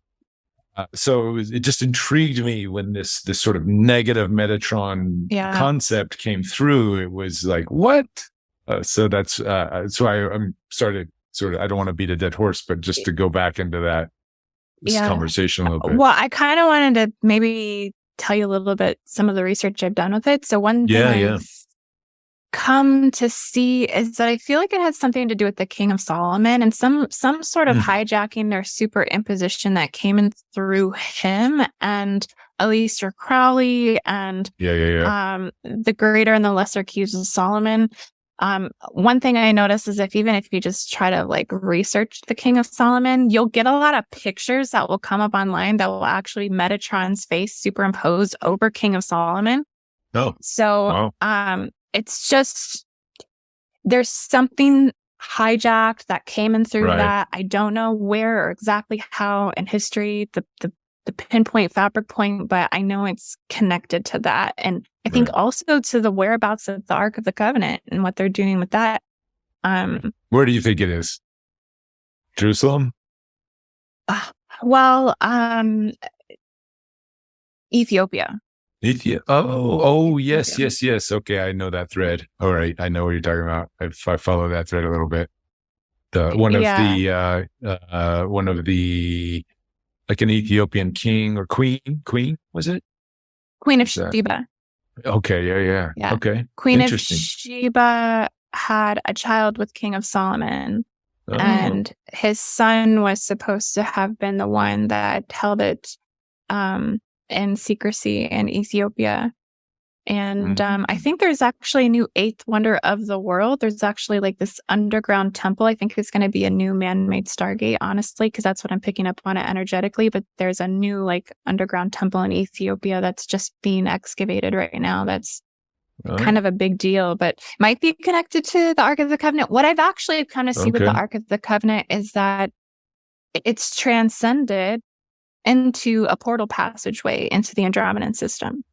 it just intrigued me when this sort of negative Metatron yeah, concept came through. It was like, what? So that's why I'm started sort of, I don't want to beat a dead horse, but just to go back into this yeah. conversation a little bit. Well, I kind of wanted to maybe tell you a little bit some of the research I've done with it. So one thing Yeah. I've come to see is that I feel like it has something to do with the King of Solomon and some sort of Mm. hijacking or superimposition that came in through him and Aleister Crowley and Yeah. the greater and the lesser keys of Solomon. One thing I noticed is even if you just try to like research the King of Solomon, you'll get a lot of pictures that will come up online that will actually Metatron's face superimposed over King of Solomon. Oh, So, wow. it's just there's something hijacked that came in through Right. that. I don't know where or exactly how in history, the pinpoint fabric point, but I know it's connected to that. And I think Right. also to the whereabouts of the Ark of the Covenant and what they're doing with that. Where do you think it is? Jerusalem? Uh, well, Ethiopia. Oh, yes, Ethiopia. yes. Okay, I know that thread. All right, I know what you're talking about. I follow that thread a little bit. The Yeah. one of the like an Ethiopian king or queen was it? Queen of Is that Sheba. okay? Yeah. Yeah. Okay, Queen of interesting. Sheba had a child with King of Solomon, Oh, and his son was supposed to have been the one that held it in secrecy in Ethiopia. And I think there's actually a new eighth wonder of the world. There's actually like this underground temple. I think it's going to be a new man-made Stargate, honestly, because that's what I'm picking up on it energetically. But there's a new like underground temple in Ethiopia that's just being excavated right now. That's All kind right. of a big deal, but might be connected to the Ark of the Covenant. What I've actually kind of seen with the Okay. Ark of the Covenant is that it's transcended into a portal passageway into the Andromedan system.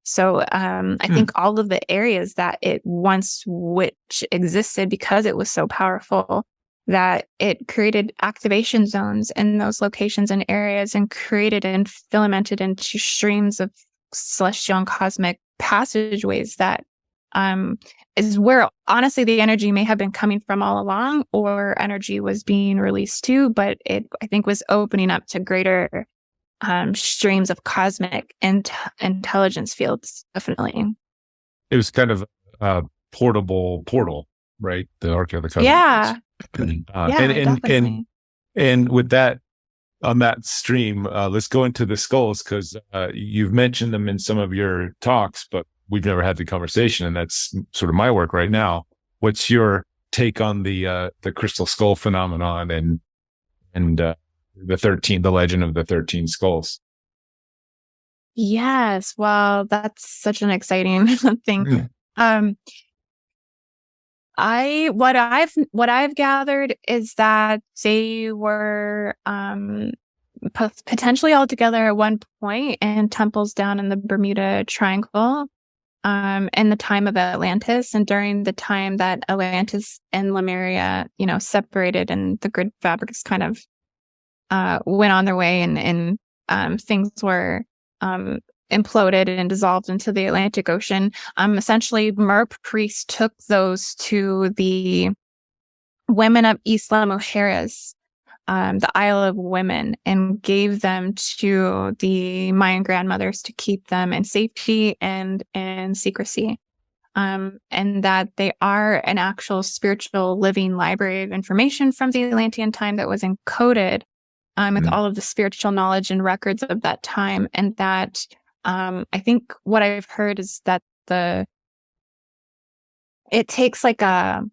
So I think all of the areas that it once which existed because it was so powerful that it created activation zones in those locations and areas and created and filamented into streams of celestial and cosmic passageways that is where honestly the energy may have been coming from all along, or energy was being released too, but it I think was opening up to greater streams of cosmic intelligence fields, definitely. It was kind of a portable portal, right? The Ark of the Covenant. Yeah, yeah, definitely. And with that, on that stream, let's go into the skulls, because you've mentioned them in some of your talks, but we've never had the conversation, and that's sort of my work right now. What's your take on the crystal skull phenomenon and the legend of the 13 skulls? Yes, well, that's such an exciting thing. Mm. Um, what I've gathered is that they were potentially all together at one point in temples down in the Bermuda Triangle, in the time of Atlantis, and during the time that Atlantis and Lemuria, separated, and the grid fabrics kind of went on their way, and things were imploded and dissolved into the Atlantic Ocean. Essentially, Mer priests took those to the women of Isla Mujeres, the Isle of Women, and gave them to the Mayan grandmothers to keep them in safety and in secrecy. And that they are an actual spiritual living library of information from the Atlantean time that was encoded with all of the spiritual knowledge and records of that time. And that I think what I've heard is that it takes like a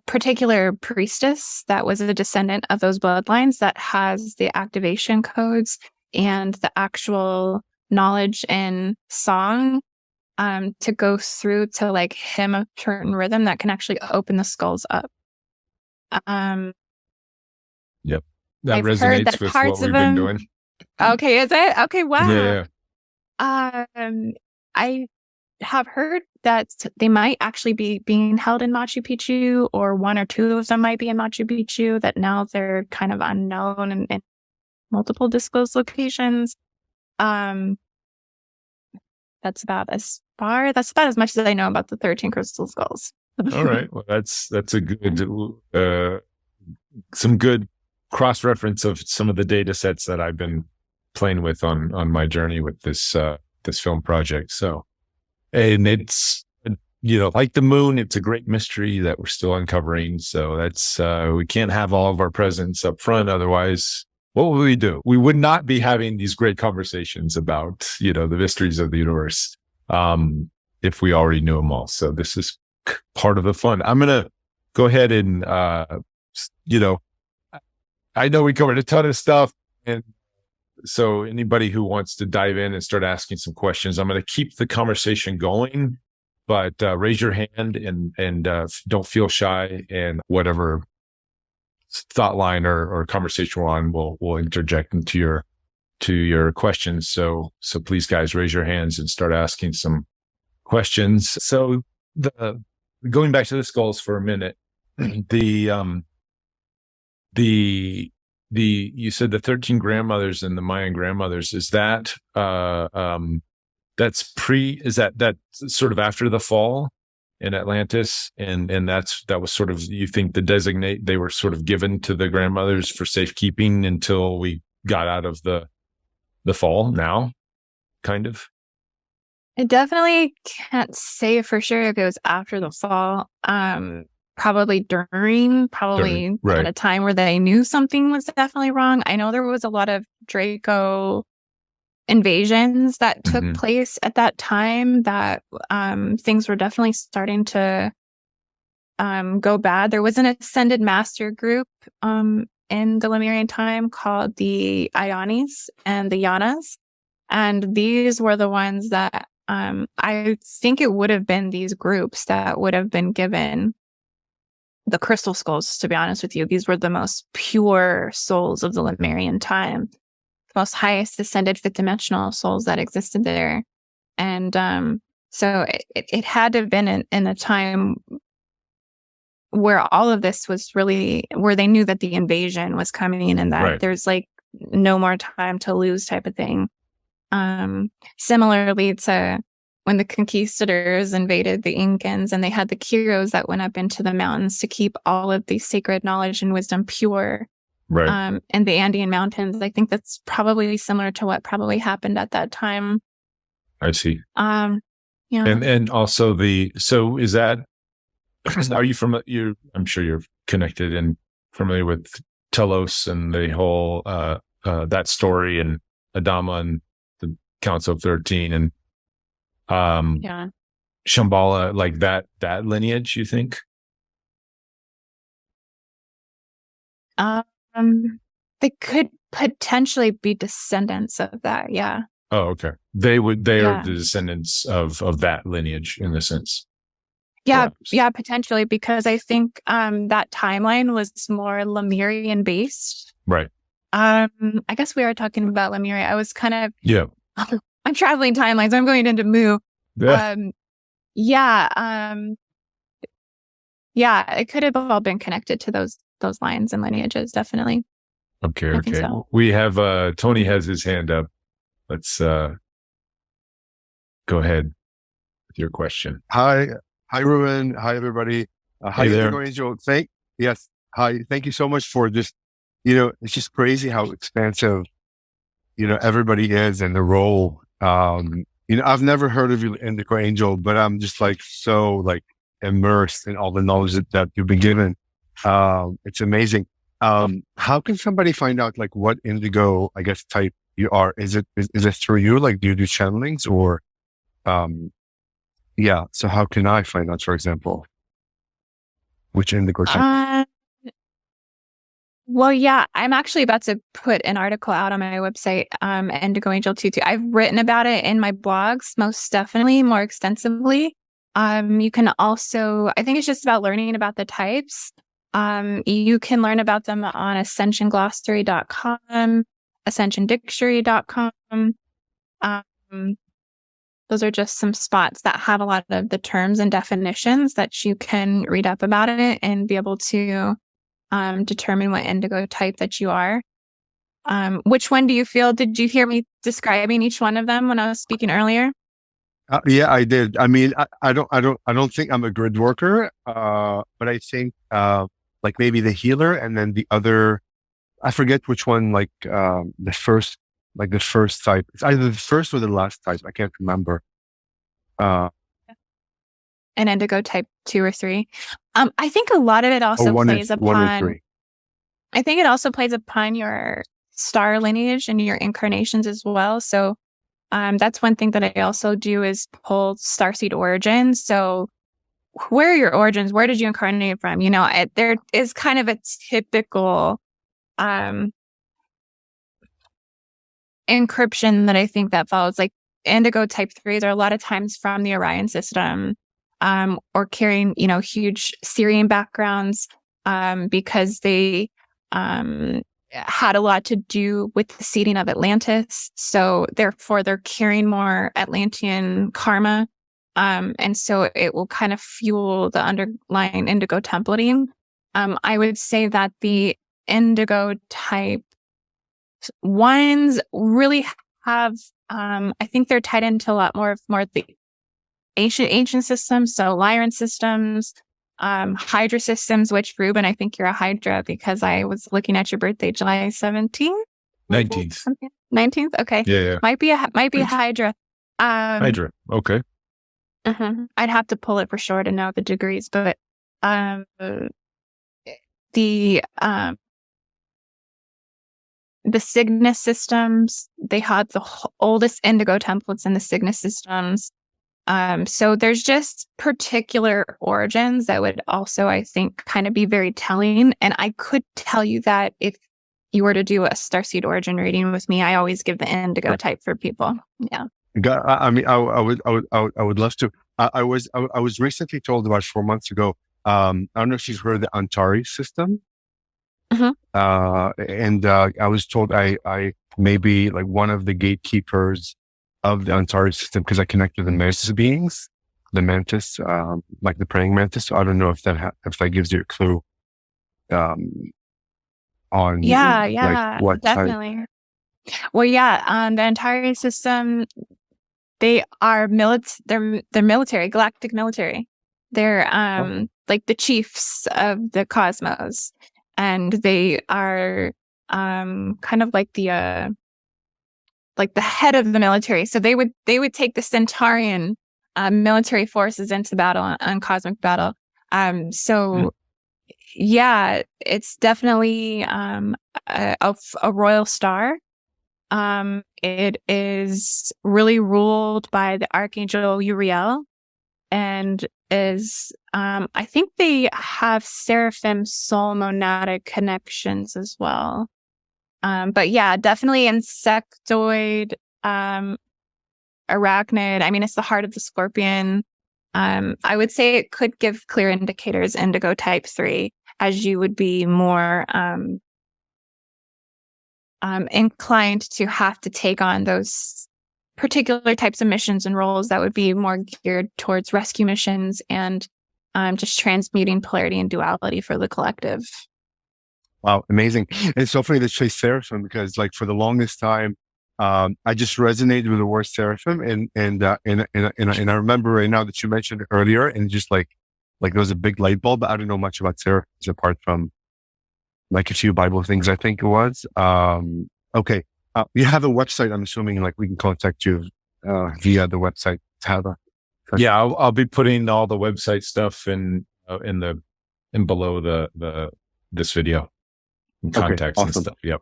particular priestess that was a descendant of those bloodlines that has the activation codes and the actual knowledge and song to go through to like hymn a certain rhythm that can actually open the skulls up. Yep. That I've heard resonates that with what parts of we've been them. doing. Okay, is it? Okay, wow. Yeah. I have heard that they might actually be being held in Machu Picchu, or one or two of them might be in Machu Picchu, that now they're kind of unknown in multiple disclosed locations. That's about as much as I know about the 13 crystal skulls. All right. Well, that's a good, some good cross reference of some of the data sets that I've been playing with on my journey with this film project. So, and it's, like the moon, it's a great mystery that we're still uncovering. So that's, we can't have all of our presence up front. Otherwise, what would we do? We would not be having these great conversations about, the mysteries of the universe, if we already knew them all. So this is part of the fun. I'm going to go ahead and, I know we covered a ton of stuff, and so anybody who wants to dive in and start asking some questions, I'm going to keep the conversation going, but raise your hand and don't feel shy, and whatever thought line or conversation we're on, we'll interject into your questions. So please, guys, raise your hands and start asking some questions. So going back to the skulls for a minute, you said the 13 grandmothers and the Mayan grandmothers, is that that's sort of after the fall in Atlantis, and that was sort of, you think, they were sort of given to the grandmothers for safekeeping until we got out of the fall now, kind of? I definitely can't say for sure if it was after the fall. Probably Right. at a time where they knew something was definitely wrong. I know there was a lot of Draco invasions that took place at that time, that things were definitely starting to go bad. There was an ascended master group in the Lemurian time called the Ionis and the Yanas. And these were the ones that I think it would have been these groups that would have been given the crystal skulls, to be honest with you. These were the most pure souls of the Lemurian time, the most highest ascended fifth dimensional souls that existed there. And so it had to have been in a time where all of this was really, where they knew that the invasion was coming and that there's like no more time to lose type of thing. Similarly to when the conquistadors invaded the Incans and they had the Quiros that went up into the mountains to keep all of the sacred knowledge and wisdom pure. In the Andean mountains. I think that's probably similar to what probably happened at that time. I see. Yeah. And also so is that, are you I'm sure you're connected and familiar with Telos and the whole, that story and Adama and the Council of 13 and, Shambhala, like that lineage, you think? They could potentially be descendants of that. Yeah. Oh, okay. They are the descendants of that lineage in a sense. Yeah. Perhaps. Yeah, potentially, because I think, that timeline was more Lemurian based. Right. I guess we are talking about Lemuria. I was kind of, yeah. I'm traveling timelines. I'm going into Mu. It could have all been connected to those lines and lineages, definitely. Okay. So. We have Tony has his hand up. Let's go ahead with your question. Hi, Ruben. Hi, everybody. Hi, there. Angel. Hi. Thank you so much for just, it's just crazy how expansive, everybody is and the role. I've never heard of you, Indigo Angel, but I'm just so immersed in all the knowledge that you've been given. It's amazing. How can somebody find out what Indigo, I guess, type you are? Is it through you? Do you do channelings or, so how can I find out, for example, which Indigo type? Well, yeah, I'm actually about to put an article out on my website, Indigo Angel 22. I've written about it in my blogs, most definitely, more extensively. You can also, I think it's just about learning about the types. You can learn about them on ascensionglossary.com, ascensiondictionary.com. Those are just some spots that have a lot of the terms and definitions that you can read up about it and be able to determine what indigo type that you are. Which one do you feel? Did you hear me describing each one of them when I was speaking earlier? Yeah, I did. I mean, I don't think I'm a grid worker, but I think maybe the healer and then the other, I forget which one. The first type. It's either the first or the last type. I can't remember. An indigo type 2 or 3. I think a lot of it also plays upon. I think it also plays upon your star lineage and your incarnations as well. So that's one thing that I also do is pull starseed origins. So where are your origins? Where did you incarnate from? There is kind of a typical encryption that I think that follows. Indigo type 3s are a lot of times from the Orion system, or carrying, huge Syrian backgrounds, because they had a lot to do with the seeding of Atlantis. So therefore they're carrying more Atlantean karma. And so it will kind of fuel the underlying indigo templating. I would say that the indigo type ones really have, I think they're tied into a lot more of the ancient systems. So Lyran systems, Hydra systems, which Ruben, I think you're a Hydra because I was looking at your birthday, July 17th? 19th. 19th? Okay. Yeah. Might be a Hydra. Hydra. Okay. I'd have to pull it for sure to know the degrees, but the Cygnus systems, they had the oldest indigo templates in the Cygnus systems. So there's just particular origins that would also, I think, kind of be very telling. And I could tell you that if you were to do a starseed origin reading with me, I always give the indigo type for people. Yeah. I mean, I would love to. I was recently told about 4 months ago. I don't know if you've heard of the Antari system. Mhm. And I was told I may be like one of the gatekeepers of the Antari system because I connect with the mantis beings, the mantis, like the praying mantis. So I don't know if if that gives you a clue um, on Yeah, like yeah, what type. definitely. Well, yeah, the entire system, they are they're military, galactic military. They're Oh, like the chiefs of the cosmos. And they are kind of like the head of the military. So they would take the Centaurian military forces into battle on cosmic battle. mm, So yeah, it's definitely a royal star. It is really ruled by the Archangel Uriel, and is I think they have seraphim soul monadic connections as well. But yeah, definitely insectoid, arachnid. I mean, it's the heart of the scorpion. I would say it could give clear indicators indigo type 3, as you would be more inclined to have to take on those particular types of missions and roles that would be more geared towards rescue missions and just transmuting polarity and duality for the collective. wow, amazing! And it's so funny that you say seraphim because like for the longest time, I just resonated with the word seraphim, and I remember right now that you mentioned it earlier, and just like there was a big light bulb. But I don't know much about seraphims apart from like a few Bible things, I think it was. Okay. You have a website, I'm assuming, like we can contact you via the website. Tava. Yeah, I'll be putting all the website stuff in below the this video, and Okay, contacts and awesome. stuff. Yep.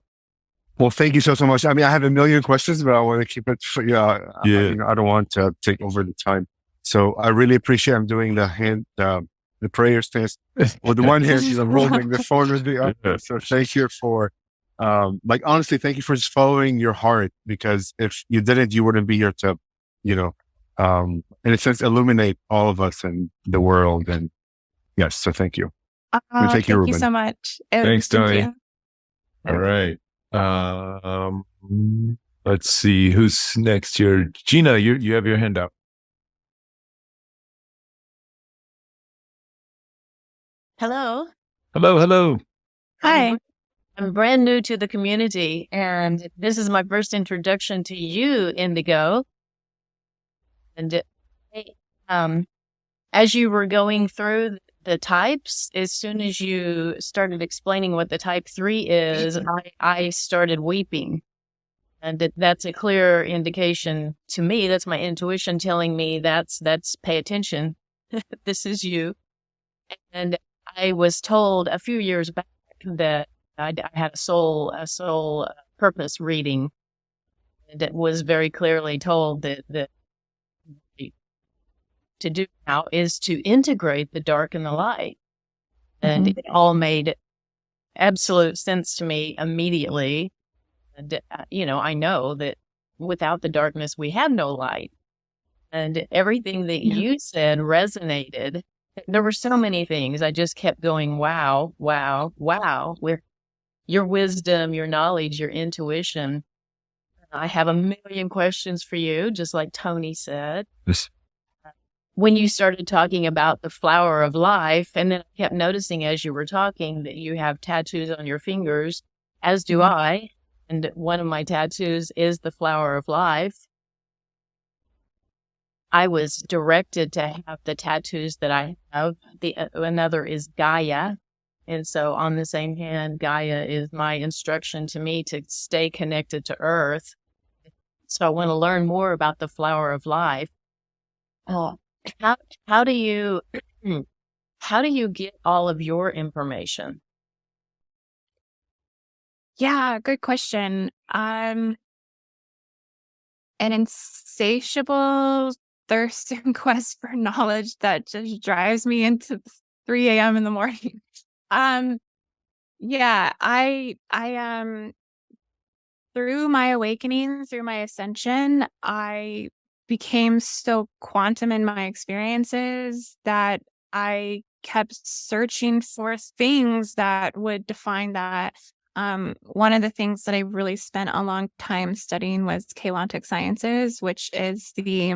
Well, thank you so much. I mean, I have a million questions, but I want to keep it for, Yeah. I don't want to take over the time. So I really appreciate I'm doing the prayer stance. With the one hand, I'm holding the phone with the other. Yeah. So thank you for, like, honestly, thank you for just following your heart, because if you didn't, you wouldn't be here to, you know, in a sense, illuminate all of us and the world. And yes, so thank you. And Oh, thank you, thank you Ruben. so much. Thanks, Thank Tony. you. All right. Um, let's see who's next here. Gina, you have your hand up. Hello. Hello, hello. Hi. I'm brand new to the community, and this is my first introduction to you, Indigo. And as you were going through the types, as soon as you started explaining what the type 3 is, I started weeping. And that's a clear indication to me. That's my intuition telling me that's pay attention. This is you. And I was told a few years back that I had a soul purpose reading, and it was very clearly told that to do now is to integrate the dark and the light. And it all made absolute sense to me immediately. And, I know that without the darkness, we have no light. And everything that Yeah. you said resonated. There were so many things. I just kept going, wow, wow, wow. Your wisdom, your knowledge, your intuition. I have a million questions for you, just like Tony said. Yes. When you started talking about the flower of life, and then I kept noticing as you were talking that you have tattoos on your fingers, as do I. And one of my tattoos is the flower of life. I was directed to have the tattoos that I have. Another is Gaia. And so on the same hand, Gaia is my instruction to me to stay connected to Earth. So I want to learn more about the flower of life. How do you how do you get all of your information? Yeah, good question. An insatiable thirst and quest for knowledge that just drives me into 3 a.m. in the morning. Um, yeah, I through my awakening, through my ascension, I became so quantum in my experiences that I kept searching for things that would define that. One of the things that I really spent a long time studying was Kalantic sciences, which is the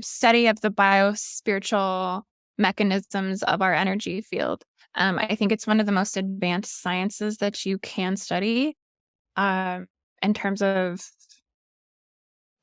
study of the biospiritual mechanisms of our energy field. I think it's one of the most advanced sciences that you can study in terms of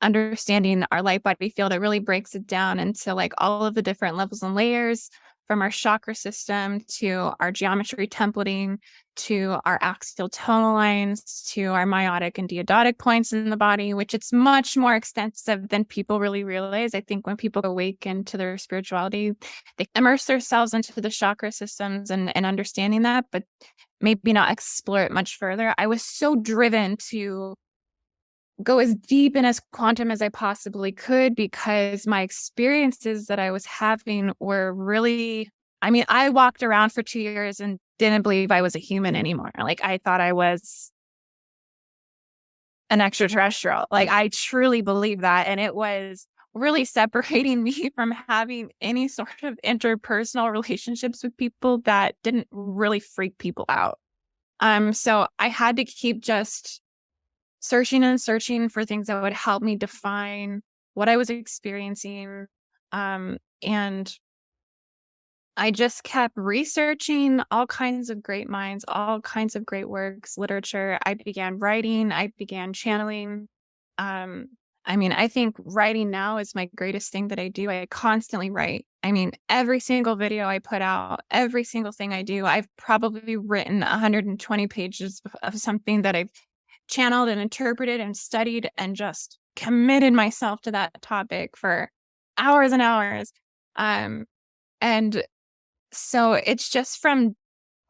understanding our light body field. It really breaks it down into like all of the different levels and layers, from our chakra system to our geometry templating to our axial tonal lines to our meiotic and deodotic points in the body, which it's much more extensive than people really realize. I think when people awaken to their spirituality, they immerse themselves into the chakra systems and understanding that, but maybe not explore it much further. I was so driven to go as deep and as quantum as I possibly could, because my experiences that I was having were really, I mean, I walked around for 2 years and didn't believe I was a human anymore. Like, I thought I was an extraterrestrial. Like, I truly believe that. And it was really separating me from having any sort of interpersonal relationships with people that didn't really freak people out. So I had to keep just searching and searching for things that would help me define what I was experiencing. And I just kept researching all kinds of great minds, all kinds of great works, literature. I began writing, I began channeling. I mean, I think writing now is my greatest thing that I do. I constantly write. I mean, every single video I put out, every single thing I do, I've probably written 120 pages of something that I've channeled and interpreted and studied and just committed myself to that topic for hours and hours. And so it's just from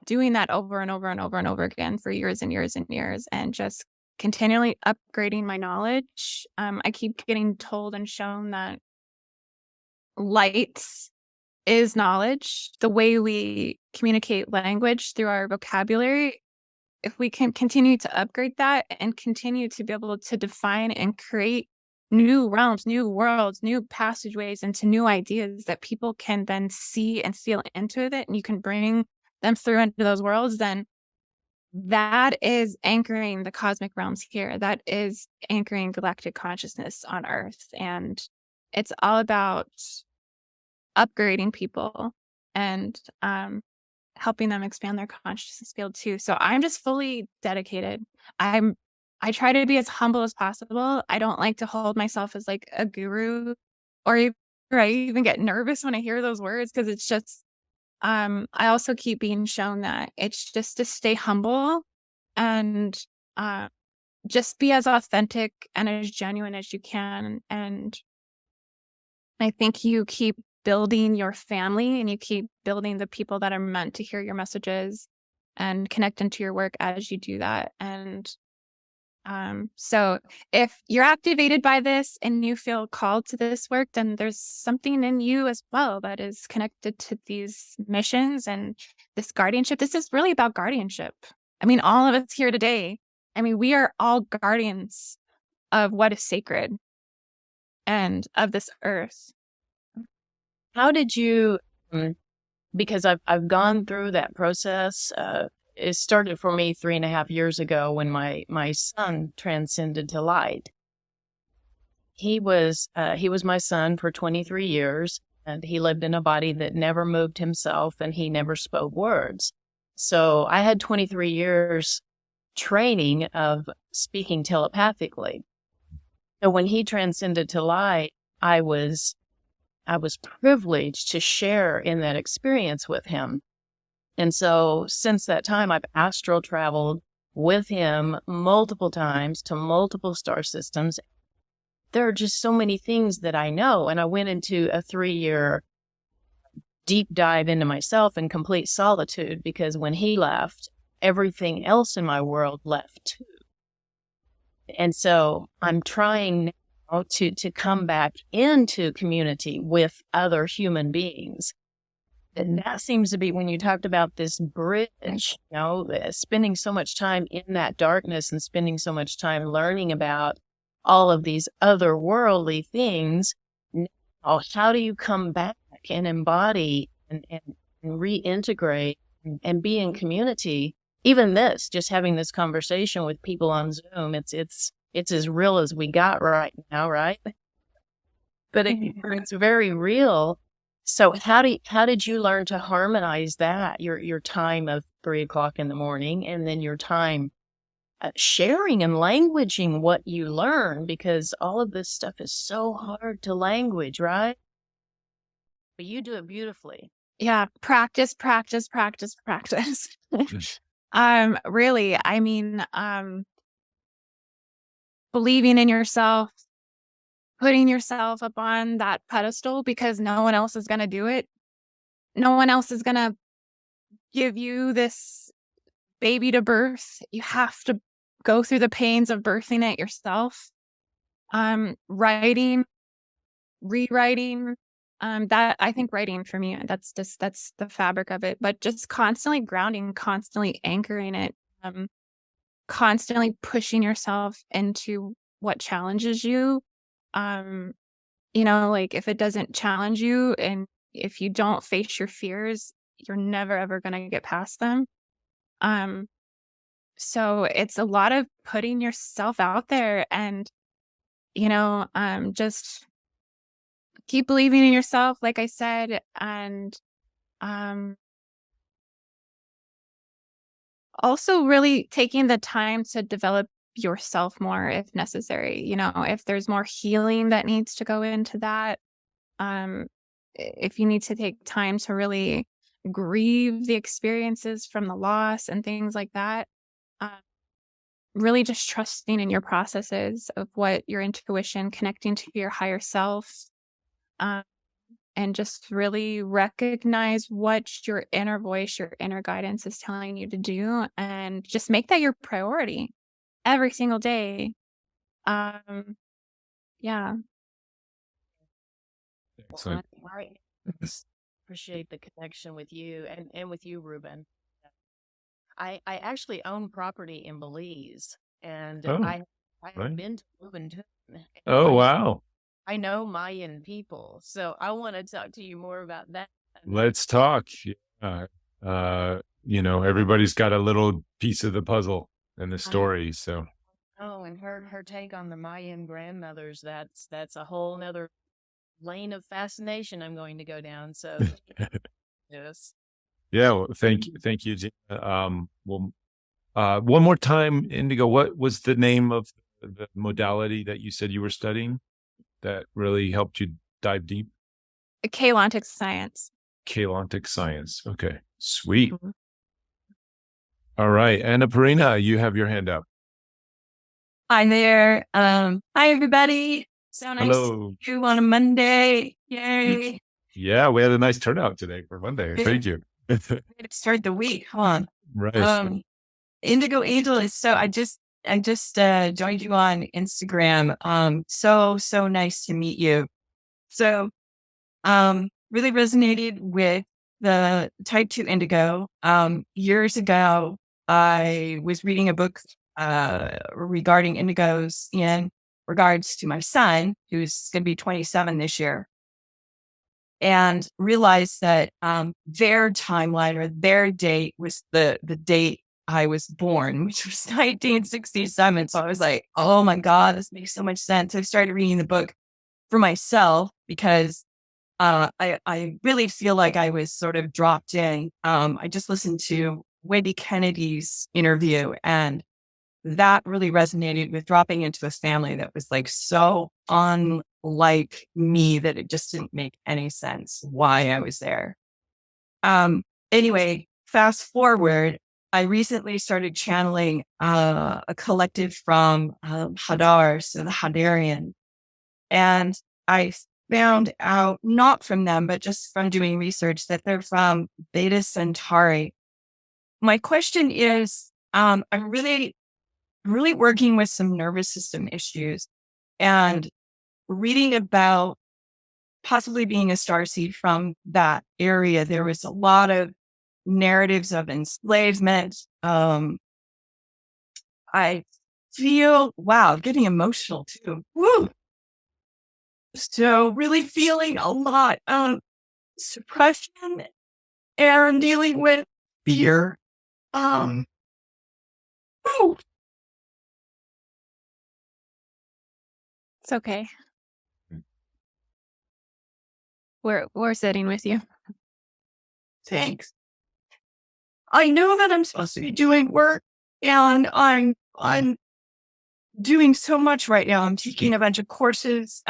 doing that over and over and over and over again for years and years and years, and just continually upgrading my knowledge. I keep getting told and shown that light is knowledge. The way we communicate language through our vocabulary, if we can continue to upgrade that and continue to be able to define and create new realms, new worlds, new passageways into new ideas that people can then see and feel into it, and you can bring them through into those worlds, then that is anchoring the cosmic realms here. That is anchoring galactic consciousness on Earth. And it's all about upgrading people and helping them expand their consciousness field too. So I'm just fully dedicated. I try to be as humble as possible. I don't like to hold myself as like a guru, or I even get nervous when I hear those words, because it's just I also keep being shown that it's just to stay humble and just be as authentic and as genuine as you can. And I think you keep building your family and you keep building the people that are meant to hear your messages and connect into your work as you do that. And so if you're activated by this and you feel called to this work, then there's something in you as well that is connected to these missions and this guardianship. This is really about guardianship. I mean, all of us here today, I mean, we are all guardians of what is sacred and of this earth. How did you, because I've gone through that process, it started for me 3.5 years ago when my son transcended to light. He was my son for 23 years, and he lived in a body that never moved himself, and he never spoke words. So I had 23 years training of speaking telepathically. So when he transcended to light, I was privileged to share in that experience with him. And so since that time, I've astral traveled with him multiple times to multiple star systems. There are just so many things that I know. And I went into a 3-year deep dive into myself in complete solitude, because when he left, everything else in my world left too. And so I'm trying now to come back into community with other human beings. And that seems to be, when you talked about this bridge, spending so much time in that darkness and spending so much time learning about all of these otherworldly things. Now, how do you come back and embody and reintegrate and be in community? Even this, just having this conversation with people on Zoom, it's as real as we got right now, right? But it's very real. So how did you learn to harmonize that, your time of 3 o'clock in the morning, and then your time sharing and languaging what you learn? Because all of this stuff is so hard to language, right? But you do it beautifully. Yeah, practice, practice, practice, practice. Really, I mean, believing in yourself, putting yourself up on that pedestal because no one else is going to do it. No one else is going to give you this baby to birth. You have to go through the pains of birthing it yourself. Writing, rewriting, that I think writing for me, that's the fabric of it, but just constantly grounding, constantly anchoring it, constantly pushing yourself into what challenges you. Like if it doesn't challenge you and if you don't face your fears, you're never ever going to get past them. So it's a lot of putting yourself out there and, just keep believing in yourself, like I said, and also really taking the time to develop yourself more if necessary. If there's more healing that needs to go into that, if you need to take time to really grieve the experiences from the loss and things like that, uh, really just trusting in your processes of what your intuition, connecting to your higher self, um, and just really recognize what your inner voice, your inner guidance is telling you to do, and just make that your priority every single day. Yeah. Excellent. I appreciate the connection with you and with you, Ruben. I actually own property in Belize, and Oh, I have right. been to Louvain. Oh, wow. I know Mayan people, so I want to talk to you more about that. Let's talk. Yeah. Everybody's got a little piece of the puzzle and the story. So, Oh, and her take on the Mayan grandmothers, that's a whole nother lane of fascination I'm going to go down. So yes. yeah, well, thank you, Gina. One more time, Indigo, what was the name of the modality that you said you were studying that really helped you dive deep? Kalantic science. Kalantic science. Okay, sweet. Mhm. All right, Anna Parina, you have your hand up. Hi there. Hi everybody. So nice Hello. to see you on a Monday. Yay. Yeah, we had a nice turnout today for Monday. Thank you. Way to start the week, huh? Right. Indigo Angel is I just joined you on Instagram. So nice to meet you. So really resonated with the type 2 indigo. Years ago I was reading a book regarding indigos in regards to my son, who's going to be 27 this year, and realized that their timeline or their date was the date I was born, which was 1967. So I was like, oh my God, this makes so much sense. I started reading the book for myself because I really feel like I was sort of dropped in. I just listened to Wendy Kennedy's interview, and that really resonated with dropping into a family that was like so unlike me that it just didn't make any sense why I was there. Anyway, fast forward, I recently started channeling a collective from Hadar, so the Hadarian, and I found out, not from them, but just from doing research, that they're from Beta Centauri. My question is, I'm really working with some nervous system issues and reading about possibly being a starseed from that area. There was a lot of narratives of enslavement. I feel, wow, getting emotional too. Woo! So really feeling a lot of suppression and dealing with fear. Woo! It's okay. Mm. We're sitting with you. Thanks. I know that I'm supposed to be doing work, and I'm doing so much right now. I'm taking a bunch of courses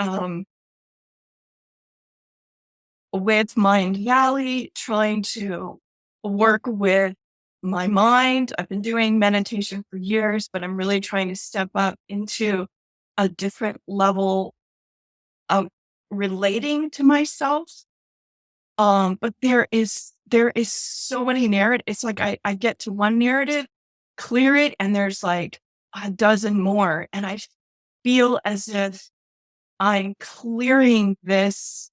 with Mind Valley, trying to work with my mind. I've been doing meditation for years, but I'm really trying to step up into a different level of relating to myself. But there is so many narrative. It's like I get to one narrative, clear it, and there's like a dozen more. And I feel as if I'm clearing this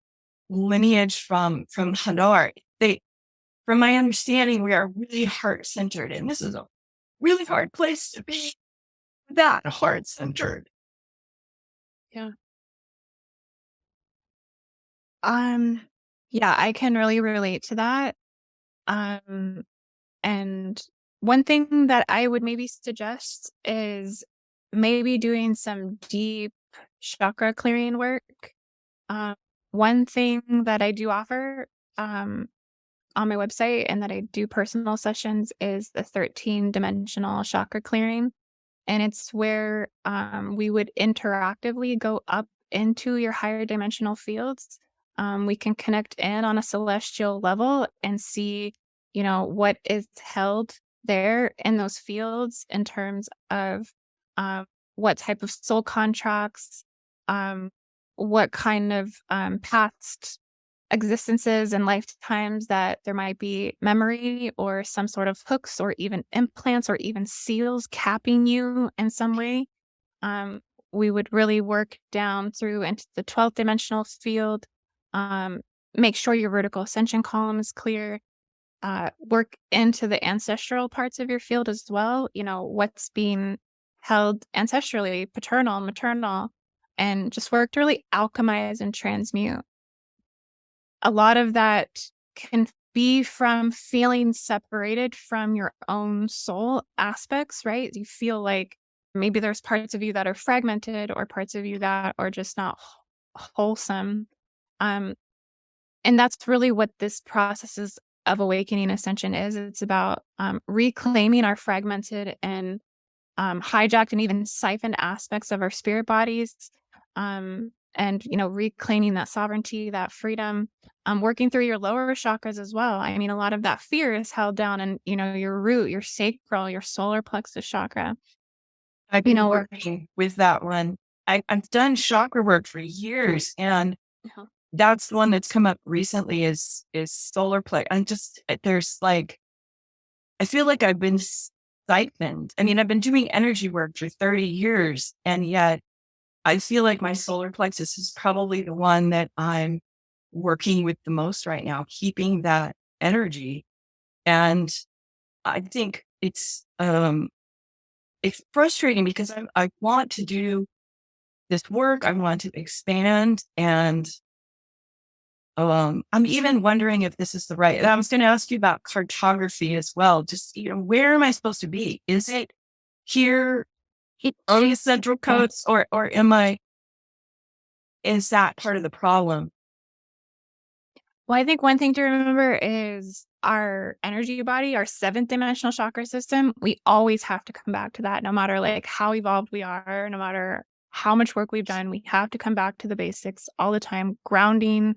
lineage from Hadar. From my understanding, we are really heart centered, and this is a really hard place to be that heart centered. Yeah, I can really relate to that. And one thing that I would maybe suggest is maybe doing some deep chakra clearing work. One thing that I do offer on my website and that I do personal sessions is the 13-dimensional chakra clearing. And it's where we would interactively go up into your higher dimensional fields. We can connect in on a celestial level and see, what is held there in those fields in terms of what type of soul contracts, what kind of past existences and lifetimes that there might be memory or some sort of hooks or even implants or even seals capping you in some way. We would really work down through into the 12th dimensional field, make sure your vertical ascension column is clear, work into the ancestral parts of your field as well, what's being held ancestrally, paternal, maternal, and just work to really alchemize and transmute. A lot of that can be from feeling separated from your own soul aspects, right? You feel like maybe there's parts of you that are fragmented or parts of you that are just not wholesome. Um, and that's really what this process is of awakening ascension is. It's about reclaiming our fragmented and hijacked and even siphoned aspects of our spirit bodies, and reclaiming that sovereignty, that freedom, working through your lower chakras as well. I mean, a lot of that fear is held down in your root, your sacral, your solar plexus chakra. I've been working with that one. I've done chakra work for years, and Uh-huh. that's the one that's come up recently is solar plexus. And just there's like, I feel like I've been siphoned. I mean, I've been doing energy work for 30 years, and yet I feel like my solar plexus is probably the one that I'm working with the most right now, keeping that energy. And I think it's frustrating because I want to do this work. I want to expand, and I'm even wondering if this is the right. I was going to ask you about cartography as well. Just where am I supposed to be? Is it here on the central coast, or am I? Is that part of the problem? Well, I think one thing to remember is our energy body, our 7th dimensional chakra system. We always have to come back to that, no matter like how evolved we are, no matter how much work we've done. We have to come back to the basics all the time, grounding,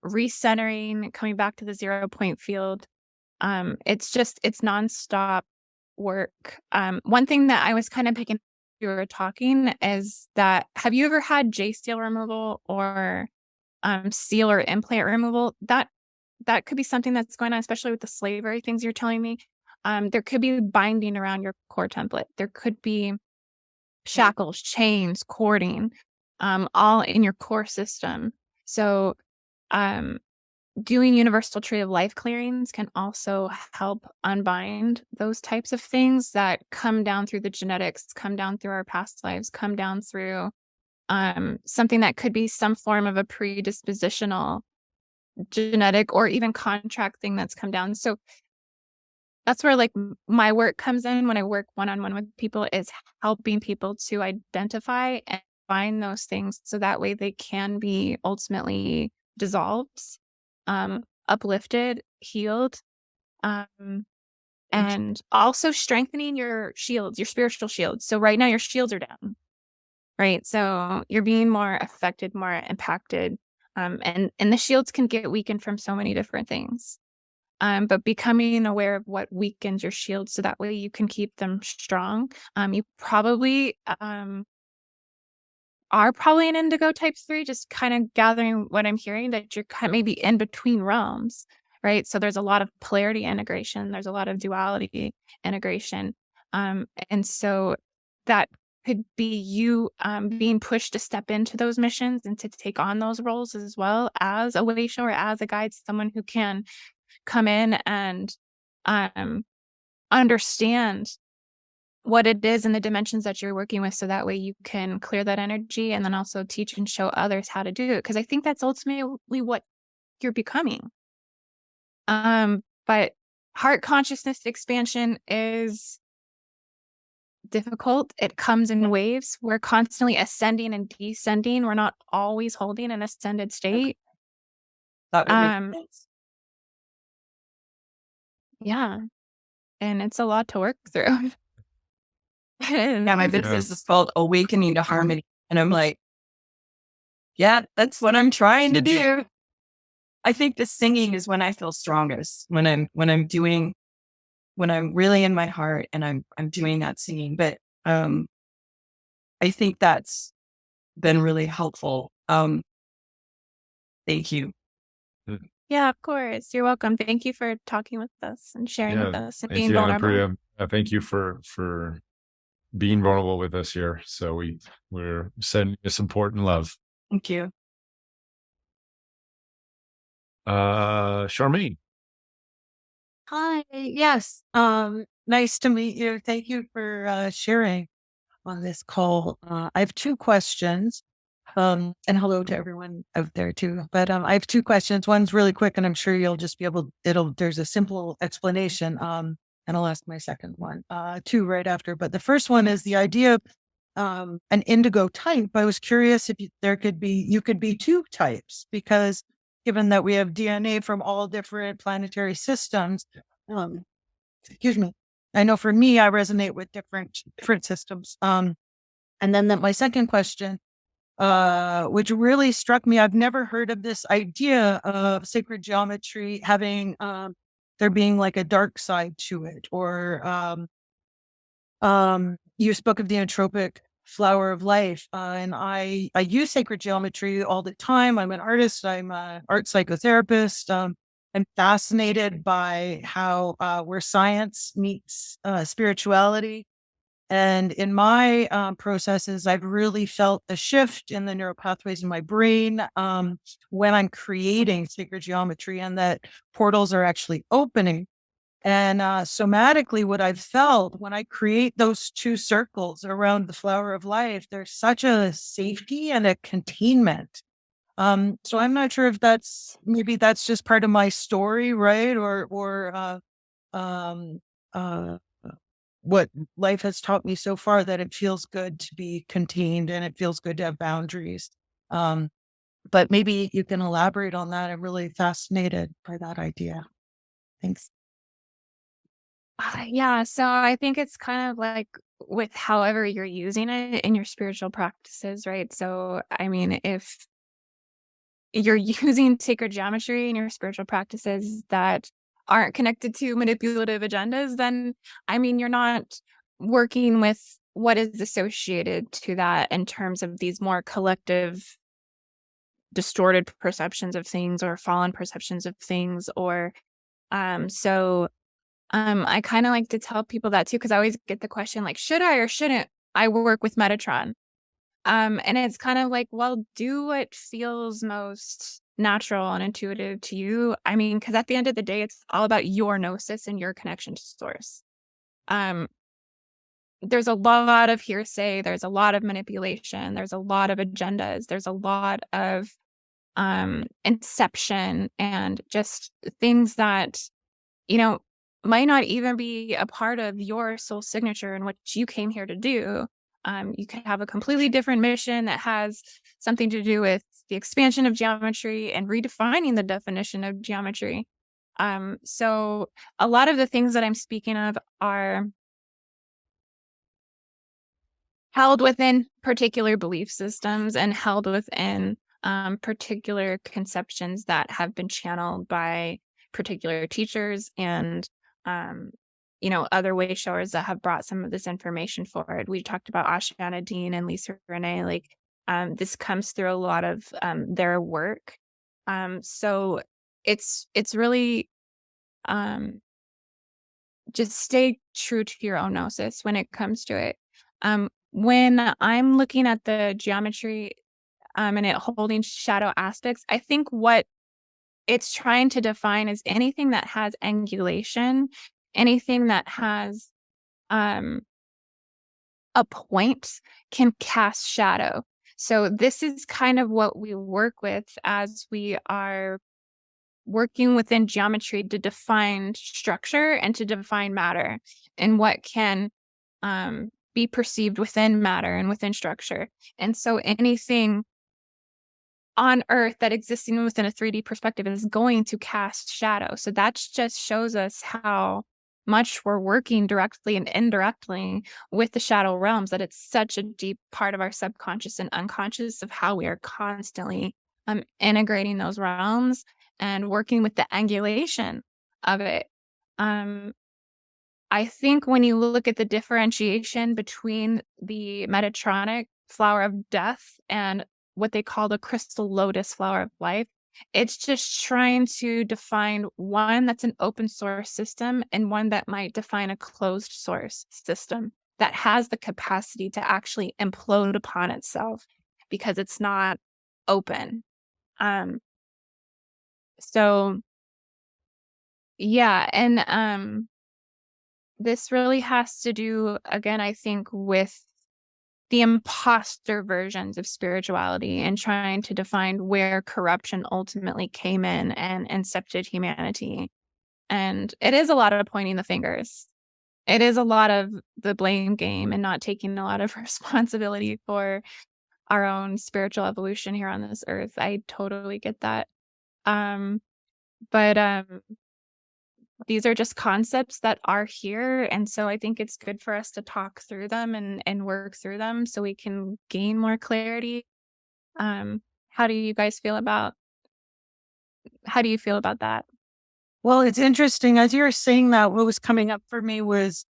recentering, coming back to the 0 point field. It's nonstop work. One thing that I was kind of picking, you were talking, is that have you ever had J seal removal or seal or implant removal? That could be something that's going on, especially with the slavery things you're telling me. There could be binding around your core template. There could be shackles, chains, cording, all in your core system. So, doing universal tree of life clearings can also help unbind those types of things that come down through the genetics, come down through our past lives, come down through something that could be some form of a predispositional genetic or even contract thing that's come down. So that's where like my work comes in when I work one-on-one with people, is helping people to identify and find those things so that way they can be ultimately dissolved, uplifted, healed, and also strengthening your shields, your spiritual shields. So right now your shields are down, right? So you're being more affected, more impacted. And the shields can get weakened from so many different things. But becoming aware of what weakens your shields so that way you can keep them strong. You probably are probably an indigo type 3, just kind of gathering what I'm hearing, that you're kind of maybe in between realms, right? So there's a lot of polarity integration. There's a lot of duality integration. And so that could be you being pushed to step into those missions and to take on those roles as well as a way show or as a guide, someone who can come in and understand what it is and the dimensions that you're working with, so that way you can clear that energy and then also teach and show others how to do it, because I think that's ultimately what you're becoming. But heart consciousness expansion is difficult. It comes in waves. We're constantly ascending and descending. We're not always holding an ascended state. That would make sense. Yeah, and it's a lot to work through. Yeah, my business is called Awakening to Harmony. And I'm like, yeah, that's what I'm trying to do. I think the singing is when I feel strongest, when I'm really in my heart and I'm doing that singing. But I think that's been really helpful. Thank you. Yeah, of course. You're welcome. Thank you for talking with us and sharing with us and Thank being you, vulnerable. Priya. Thank you for being vulnerable with us here. So we're sending you support and love. Thank you. Charmaine. Hi. Yes. Nice to meet you. Thank you for sharing on this call. I have two questions. And hello to everyone out there too. But I have two questions. One's really quick, and I'm sure you'll just be able. There's a simple explanation. And I'll ask my second one. Two right after. But the first one is the idea of an indigo type. I was curious if you could be two types, because given that we have DNA from all different planetary systems, excuse me, I know for me, I resonate with different systems. And then my second question, which really struck me, I've never heard of this idea of sacred geometry having there being like a dark side to it, or you spoke of the entropic flower of life, and I use sacred geometry all the time. I'm an artist. I'm an art psychotherapist. I'm fascinated by how where science meets spirituality. And in my processes, I've really felt a shift in the neural pathways in my brain when I'm creating sacred geometry, and that portals are actually opening. And somatically, what I've felt when I create those two circles around the flower of life, there's such a safety and a containment. So I'm not sure if maybe that's just part of my story, right? Or what life has taught me so far, that it feels good to be contained and it feels good to have boundaries. But maybe you can elaborate on that. I'm really fascinated by that idea. Thanks. Yeah, so I think it's kind of like with however you're using it in your spiritual practices, right? So, I mean, if you're using sacred geometry in your spiritual practices that aren't connected to manipulative agendas, then, I mean, you're not working with what is associated to that in terms of these more collective distorted perceptions of things or fallen perceptions of things, or I kind of like to tell people that too, because I always get the question like, should I or shouldn't I work with Metatron? And it's kind of like, well, do what feels most natural and intuitive to you. I mean, because at the end of the day, it's all about your gnosis and your connection to source. Um, there's a lot of hearsay, there's a lot of manipulation, there's a lot of agendas, there's a lot of inception and just things that, you know, might not even be a part of your soul signature and what you came here to do. You could have a completely different mission that has something to do with the expansion of geometry and redefining the definition of geometry. So a lot of the things that I'm speaking of are held within particular belief systems and held within particular conceptions that have been channeled by particular teachers and other way showers that have brought some of this information forward. We talked about Ashana Dean and Lisa Renee. Like this comes through a lot of their work. So it's really just stay true to your own gnosis when it comes to it. When I'm looking at the geometry and it holding shadow aspects, I think what it's trying to define is anything that has angulation, anything that has um, a point can cast shadow. So this is kind of what we work with as we are working within geometry to define structure and to define matter and what can be perceived within matter and within structure. And so anything on Earth that existing within a 3D perspective is going to cast shadow. So that just shows us how much we're working directly and indirectly with the shadow realms, that it's such a deep part of our subconscious and unconscious of how we are constantly integrating those realms and working with the angulation of it. I think when you look at the differentiation between the Metatronic flower of death and what they call the crystal lotus flower of life, it's just trying to define one that's an open source system and one that might define a closed source system that has the capacity to actually implode upon itself because it's not open. So yeah, and this really has to do, again, I think, with the imposter versions of spirituality and trying to define where corruption ultimately came in and incepted humanity. And it is a lot of pointing the fingers. It is a lot of the blame game and not taking a lot of responsibility for our own spiritual evolution here on this earth. I totally get that. But these are just concepts that are here. And so I think it's good for us to talk through them and work through them so we can gain more clarity. How do you guys feel about that? Well, it's interesting. As you were saying that, what was coming up for me was,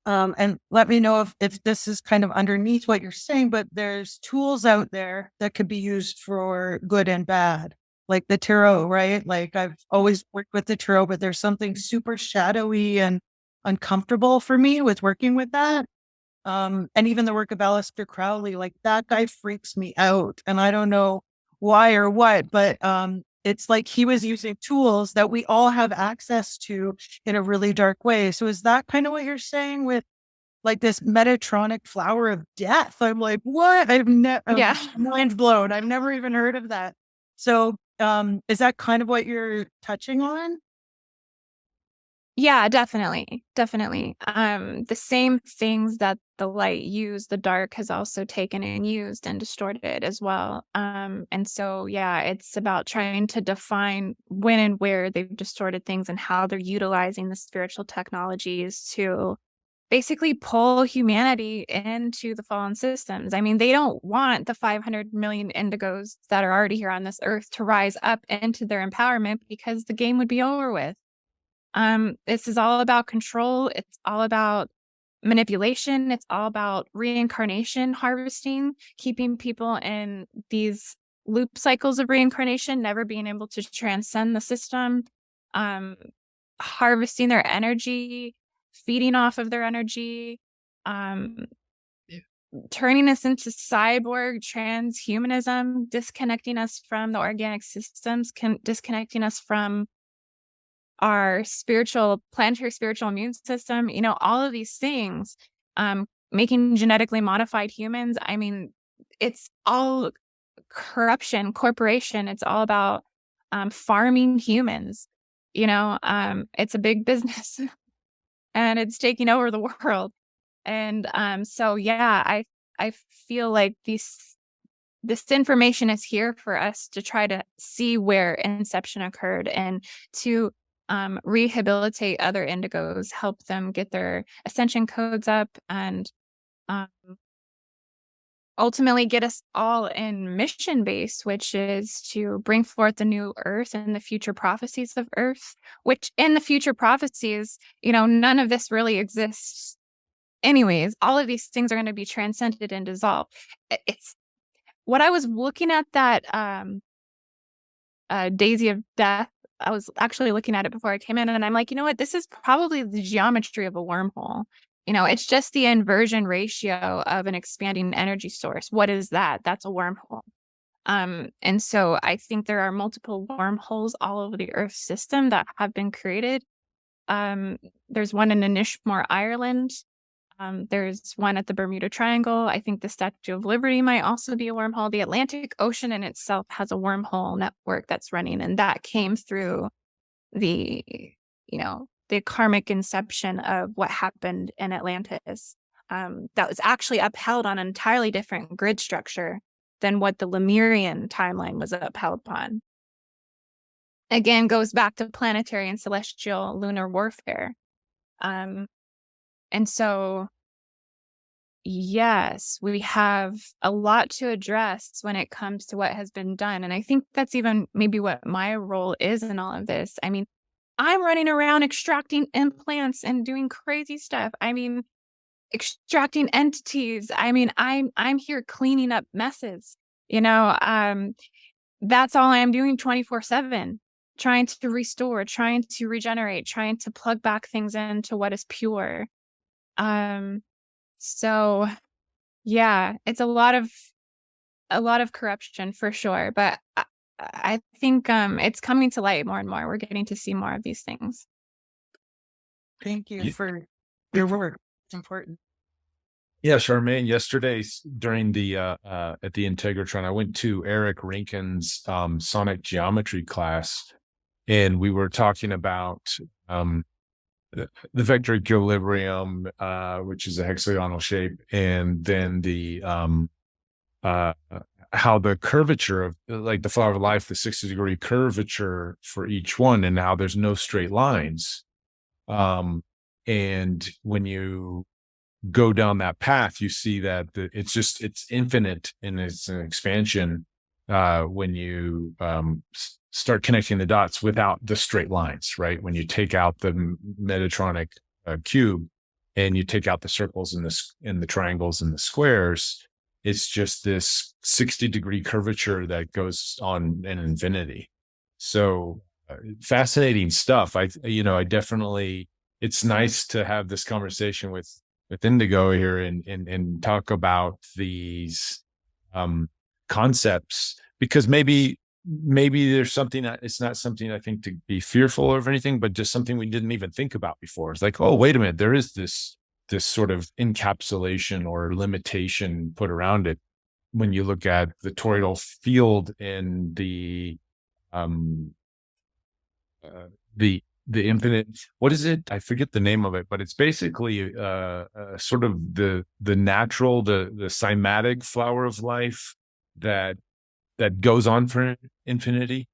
and let me know if this is kind of underneath what you're saying, but there's tools out there that could be used for good and bad, like the tarot, right? Like I've always worked with the tarot, but there's something super shadowy and uncomfortable for me with working with that. And even the work of Aleister Crowley, like that guy freaks me out. And I don't know why or what, but it's like he was using tools that we all have access to in a really dark way. So is that kind of what you're saying with like this Metatronic flower of death? I'm like, what? Yeah. Mind blown. I've never even heard of that. So is that kind of what you're touching on? Yeah, definitely. Definitely. The same things that the light used, the dark has also taken and used and distorted as well. And so, yeah, it's about trying to define when and where they've distorted things and how they're utilizing the spiritual technologies to basically pull humanity into the fallen systems. I mean, they don't want the 500 million indigos that are already here on this earth to rise up into their empowerment because the game would be over with. This is all about control. It's all about manipulation. It's all about reincarnation harvesting, keeping people in these loop cycles of reincarnation, never being able to transcend the system, um, harvesting their energy, feeding off of their energy, um, turning us into cyborg transhumanism, disconnecting us from the organic systems, disconnecting us from our planetary spiritual immune system, all of these things, making genetically modified humans. I mean, it's all corruption, corporation. It's all about farming humans. It's a big business and it's taking over the world. And so, yeah, I feel like this information is here for us to try to see where inception occurred and to rehabilitate other indigos, help them get their ascension codes up, and ultimately get us all in mission base, which is to bring forth the new earth and the future prophecies of earth, which in the future prophecies, none of this really exists. Anyways, all of these things are going to be transcended and dissolved. It's what I was looking at, that Daisy of Death. I was actually looking at it before I came in, and I'm like, you know what? This is probably the geometry of a wormhole. It's just the inversion ratio of an expanding energy source. What is that? That's a wormhole. And so I think there are multiple wormholes all over the Earth system that have been created. There's one in Inishmore, Ireland. There's one at the Bermuda Triangle. I think the Statue of Liberty might also be a wormhole. The Atlantic Ocean in itself has a wormhole network that's running, and that came through the karmic inception of what happened in Atlantis. That was actually upheld on an entirely different grid structure than what the Lemurian timeline was upheld upon. Again, goes back to planetary and celestial lunar warfare. And so, yes, we have a lot to address when it comes to what has been done. And I think that's even maybe what my role is in all of this. I mean, I'm running around extracting implants and doing crazy stuff. I mean, extracting entities. I mean, I'm here cleaning up messes. That's all I'm doing 24/7. Trying to restore, trying to regenerate, trying to plug back things into what is pure. So yeah, it's a lot of corruption for sure, but I think it's coming to light more and more. We're getting to see more of these things. Thank you for your work. It's important. Yeah, Charmaine, yesterday during the at the Integratron, I went to Eric Rankin's sonic geometry class, and we were talking about the vector equilibrium, which is a hexagonal shape, and then the how the curvature of, like, the flower of life, the 60-degree curvature for each one, and how there's no straight lines. And when you go down that path, you see that it's infinite in its expansion when you start connecting the dots without the straight lines, right? When you take out the Metatronic cube and you take out the circles and the triangles and the squares, it's just this 60-degree curvature that goes on in infinity. So fascinating stuff. I definitely, it's nice to have this conversation with Indigo here and talk about these concepts, because maybe there's something that it's not something I think to be fearful of or anything, but just something we didn't even think about before. It's like, oh, wait a minute, there is this sort of encapsulation or limitation put around it when you look at the toroidal field in the infinite, what is it? I forget the name of it, but it's basically sort of the natural, the cymatic flower of life that goes on for infinity.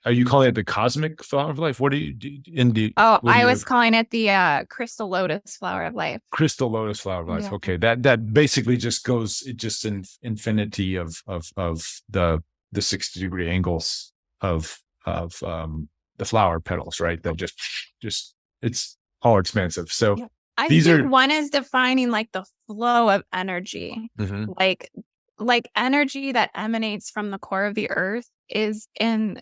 Are you calling it the cosmic flower of life? What do you do? I was calling it the crystal lotus flower of life. Crystal lotus flower of life. Yeah. Okay, that basically just goes, it just in infinity of the 60-degree angles of the flower petals, right? That just it's all expansive. So yeah. I these think are one is defining like the flow of energy, like energy that emanates from the core of the earth is in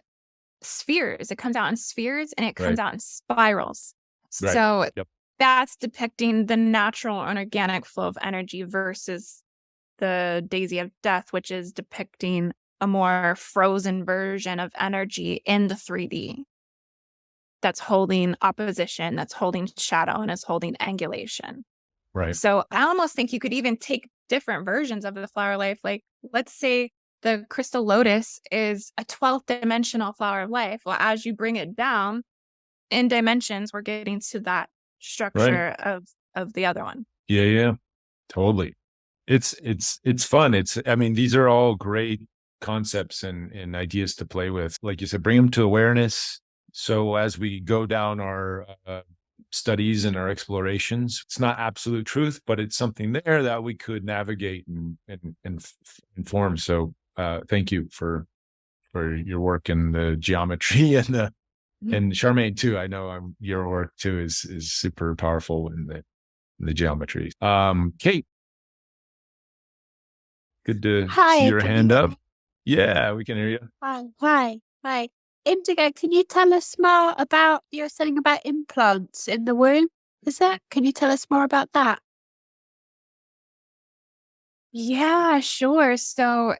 spheres. It comes out in spheres and it comes out in spirals. Right. So Yep. that's depicting the natural and organic flow of energy versus the Daisy of Death, which is depicting a more frozen version of energy in the 3D that's holding opposition, that's holding shadow, and is holding angulation. Right. So I almost think you could even take different versions of the flower life. Like, let's say the crystal lotus is a 12th dimensional flower of life. Well, as you bring it down in dimensions, we're getting to that structure of the other one. Yeah. Totally. It's fun. I mean, these are all great concepts and ideas to play with. Like you said, bring them to awareness. So as we go down our studies and our explorations, it's not absolute truth, but it's something there that we could navigate and inform. So thank you for your work in the geometry and Charmaine too. I know your work too is super powerful in the geometry. Kate, good to see your hand up. Yeah, we can hear you. Hi. Indigo, can you tell us more about, you're saying about implants in the womb? Can you tell us more about that? Yeah, sure. So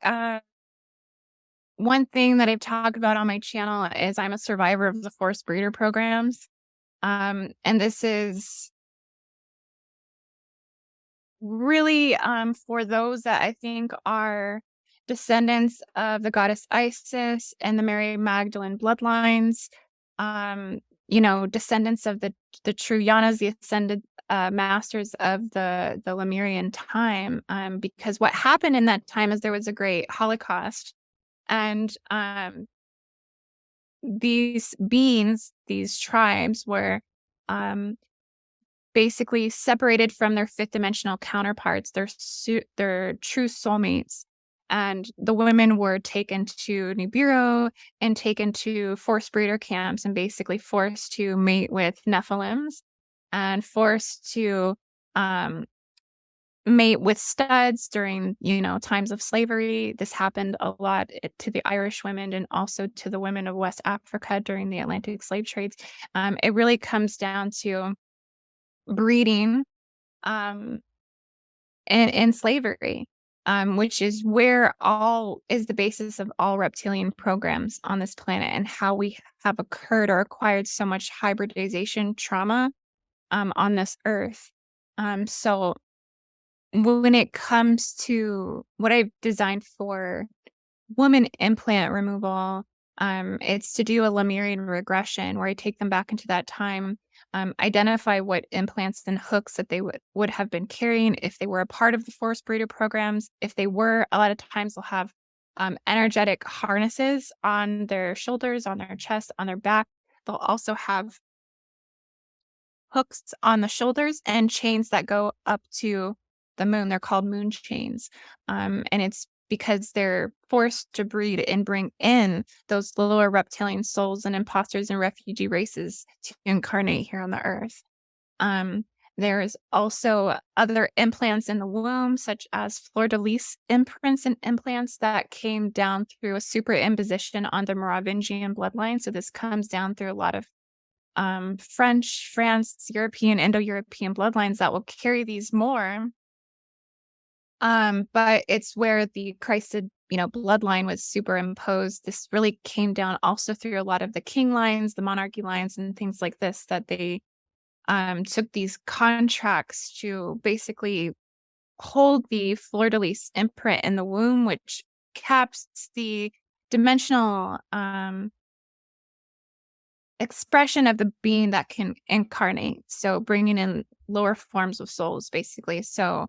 one thing that I've talked about on my channel is I'm a survivor of the forced breeder programs. And this is really for those that I think are descendants of the goddess Isis and the Mary Magdalene bloodlines, descendants of the true Yanas, the ascended masters of the Lemurian time. Because what happened in that time is there was a great Holocaust, and these beings, these tribes, were basically separated from their fifth dimensional counterparts, their true soulmates. And the women were taken to Nibiru and taken to forced breeder camps and basically forced to mate with Nephilims and forced to mate with studs during, times of slavery. This happened a lot to the Irish women and also to the women of West Africa during the Atlantic slave trades. It really comes down to breeding and slavery, which is where is the basis of all reptilian programs on this planet, and how we have occurred or acquired so much hybridization trauma on this earth. So when it comes to what I've designed for woman implant removal, it's to do a Lemurian regression where I take them back into that time, identify what implants and hooks that they would have been carrying if they were a part of the forced breeder programs. If they were, a lot of times they'll have energetic harnesses on their shoulders, on their chest, on their back. They'll also have hooks on the shoulders and chains that go up to the moon. They're called moon chains. And it's because they're forced to breed and bring in those lower reptilian souls and imposters and refugee races to incarnate here on the earth. There's also other implants in the womb, such as fleur-de-lis imprints and implants that came down through a superimposition on the Merovingian bloodline. So this comes down through a lot of French, France, European, Indo-European bloodlines that will carry these more. But it's where the Christed, bloodline was superimposed. This really came down also through a lot of the king lines, the monarchy lines, and things like this, that they took these contracts to basically hold the fleur-de-lis imprint in the womb, which caps the dimensional expression of the being that can incarnate. So bringing in lower forms of souls, basically. So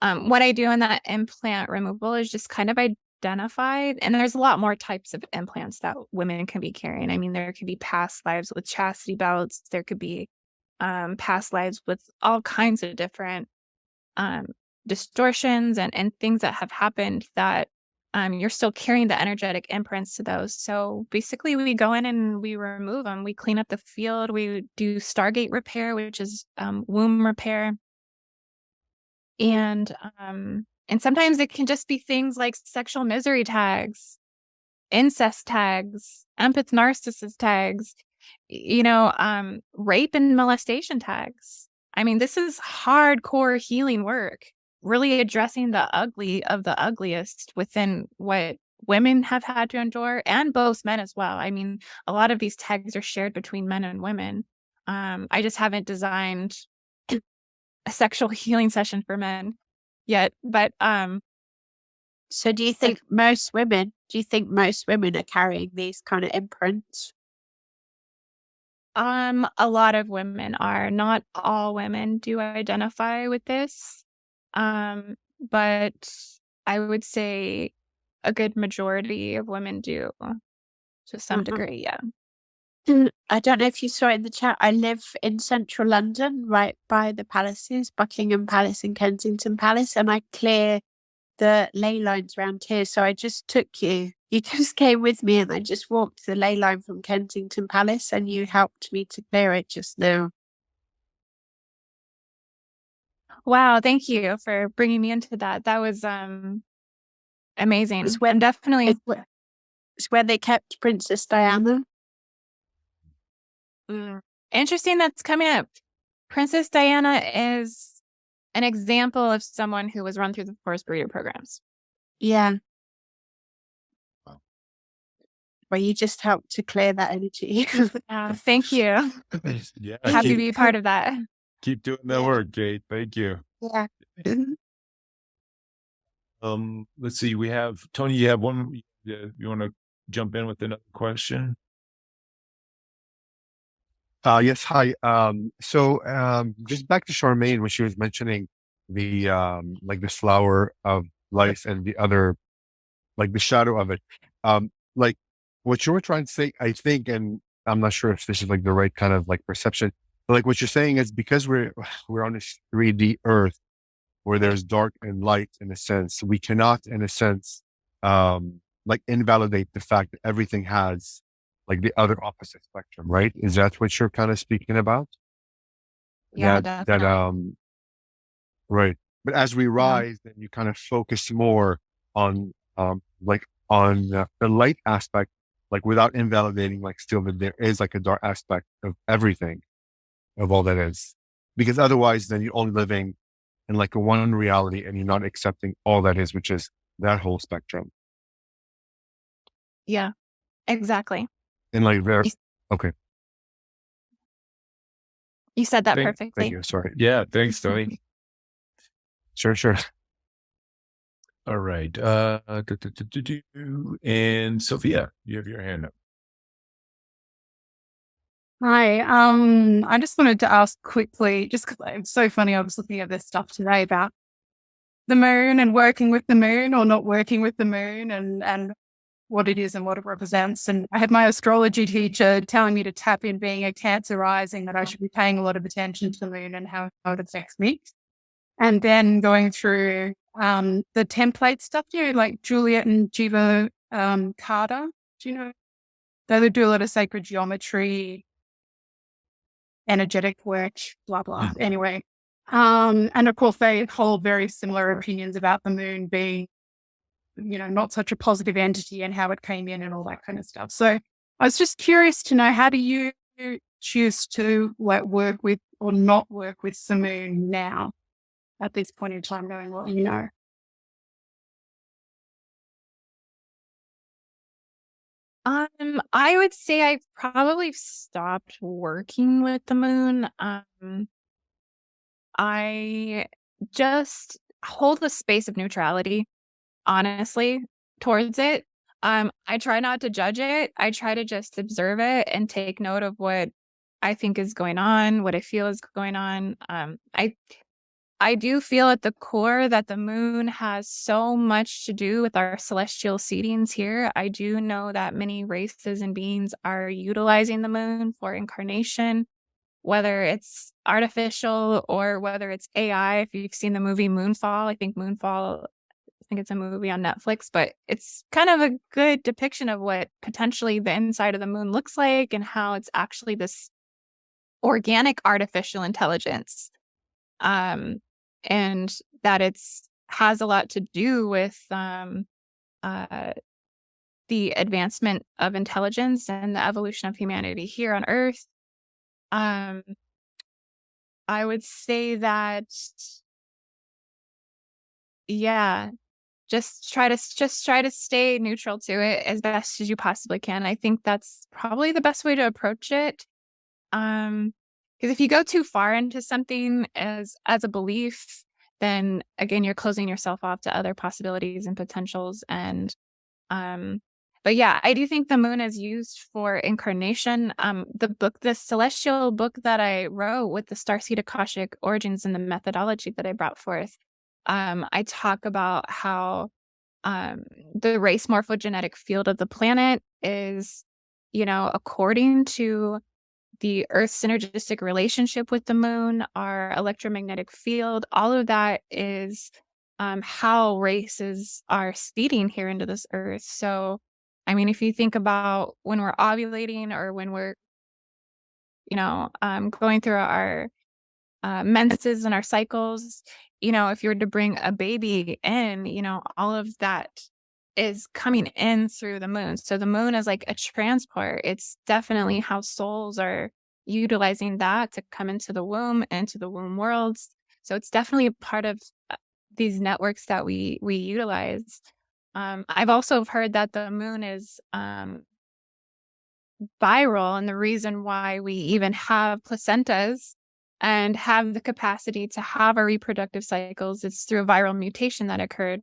what I do in that implant removal is just kind of identified, and there's a lot more types of implants that women can be carrying. I mean, there could be past lives with chastity belts. There could be past lives with all kinds of different distortions and things that have happened that you're still carrying the energetic imprints to those. So basically we go in and we remove them. We clean up the field. We do Stargate repair, which is womb repair. And sometimes it can just be things like sexual misery tags, incest tags, empath narcissist tags, rape and molestation tags. I mean, this is hardcore healing work, really addressing the ugly of the ugliest within what women have had to endure, and both men as well. I mean, a lot of these tags are shared between men and women. I just haven't designed a sexual healing session for men yet, but So do you think most women are carrying these kind of imprints? a lot of women are. Not all women do identify with this. But I would say a good majority of women do to some Mhm. degree, yeah. I don't know if you saw it in the chat. I live in central London, right by the palaces, Buckingham Palace and Kensington Palace, and I clear the ley lines around here. So I just took you. You just came with me, and I just walked the ley line from Kensington Palace, and you helped me to clear it just now. Wow, thank you for bringing me into that. That was amazing. It's where, And definitely it's where they kept Princess Diana. interesting that's coming up. Princess Diana is an example of someone who was run through the forest breeder programs. Yeah. Wow. Where you just helped to clear that energy. Thank you. Yeah, Happy to keep, be a part of that. keep doing that work, Kate. Thank you. Yeah. Let's see. We have Tony. You have one. You want to jump in with another question? Yes, hi. Just back to Charmaine when she was mentioning the like the flower of life and the other, like the shadow of it. Like what you were trying to say, I think, and I'm not sure if this is like the right kind of like perception, but like what you're saying is because we're on this 3D Earth where there's dark and light in a sense, we cannot, in a sense, like invalidate the fact that everything has like the other opposite spectrum, right? Is that what you're kind of speaking about? Yeah, That definitely. right. But as we rise, then you kind of focus more on like on the light aspect, like without invalidating, like still that there is like a dark aspect of everything, of all that is, because otherwise, then you're only living in like a one reality, and you're not accepting all that is, which is that whole spectrum. Yeah, exactly. And like there, You, okay, you said that Thank thank perfectly. you. Sorry. Yeah, thanks, Tony. Sure. All right. And Sophia, you have your hand up. Hi. I just wanted to ask quickly, just because it's so funny, I was looking at this stuff today about the moon and working with the moon or not working with the moon and what it is and what it represents. And I had my astrology teacher telling me to tap in being a Cancer rising, that I should be paying a lot of attention to the moon and how it affects me. And then going through the template stuff, like Juliet and Jiva Carter, do you know? They would do a lot of sacred geometry, energetic work, blah, blah. Anyway. And of course, they hold very similar opinions about the moon being, not such a positive entity and how it came in and all that kind of stuff. So I was just curious to know, how do you choose to work with or not work with the moon now at this point in time, knowing what you know? I would say I probably stopped working with the moon. I just hold a space of neutrality, honestly, towards it. I try not to judge it. I try to just observe it and take note of what I think is going on, what I feel is going on. I do feel at the core that the moon has so much to do with our celestial seedings here. I do know that many races and beings are utilizing the moon for incarnation, whether it's artificial or whether it's AI. If you've seen the movie Moonfall, I think it's a movie on Netflix, but it's kind of a good depiction of what potentially the inside of the moon looks like and how it's actually this organic artificial intelligence. And that has a lot to do with uh, the advancement of intelligence and the evolution of humanity here on Earth. Um, I would say that, yeah, just try to stay neutral to it as best as you possibly can. I think that's probably the best way to approach it. Because if you go too far into something as a belief, then again you're closing yourself off to other possibilities and potentials. And but yeah, I do think the moon is used for incarnation. The celestial book that I wrote with the Starseed Akashic origins and the methodology that I brought forth, I talk about how the race morphogenetic field of the planet is, according to the Earth's synergistic relationship with the moon, our electromagnetic field, all of that is how races are speeding here into this Earth. So, I mean, if you think about when we're ovulating or when we're, going through our menses and our cycles, if you were to bring a baby in, all of that is coming in through the moon. So the moon is like a transport. It's definitely how souls are utilizing that to come into the womb and to the womb worlds. So it's definitely a part of these networks that we utilize. I've also heard that the moon is viral, and the reason why we even have placentas and have the capacity to have our reproductive cycles is through a viral mutation that occurred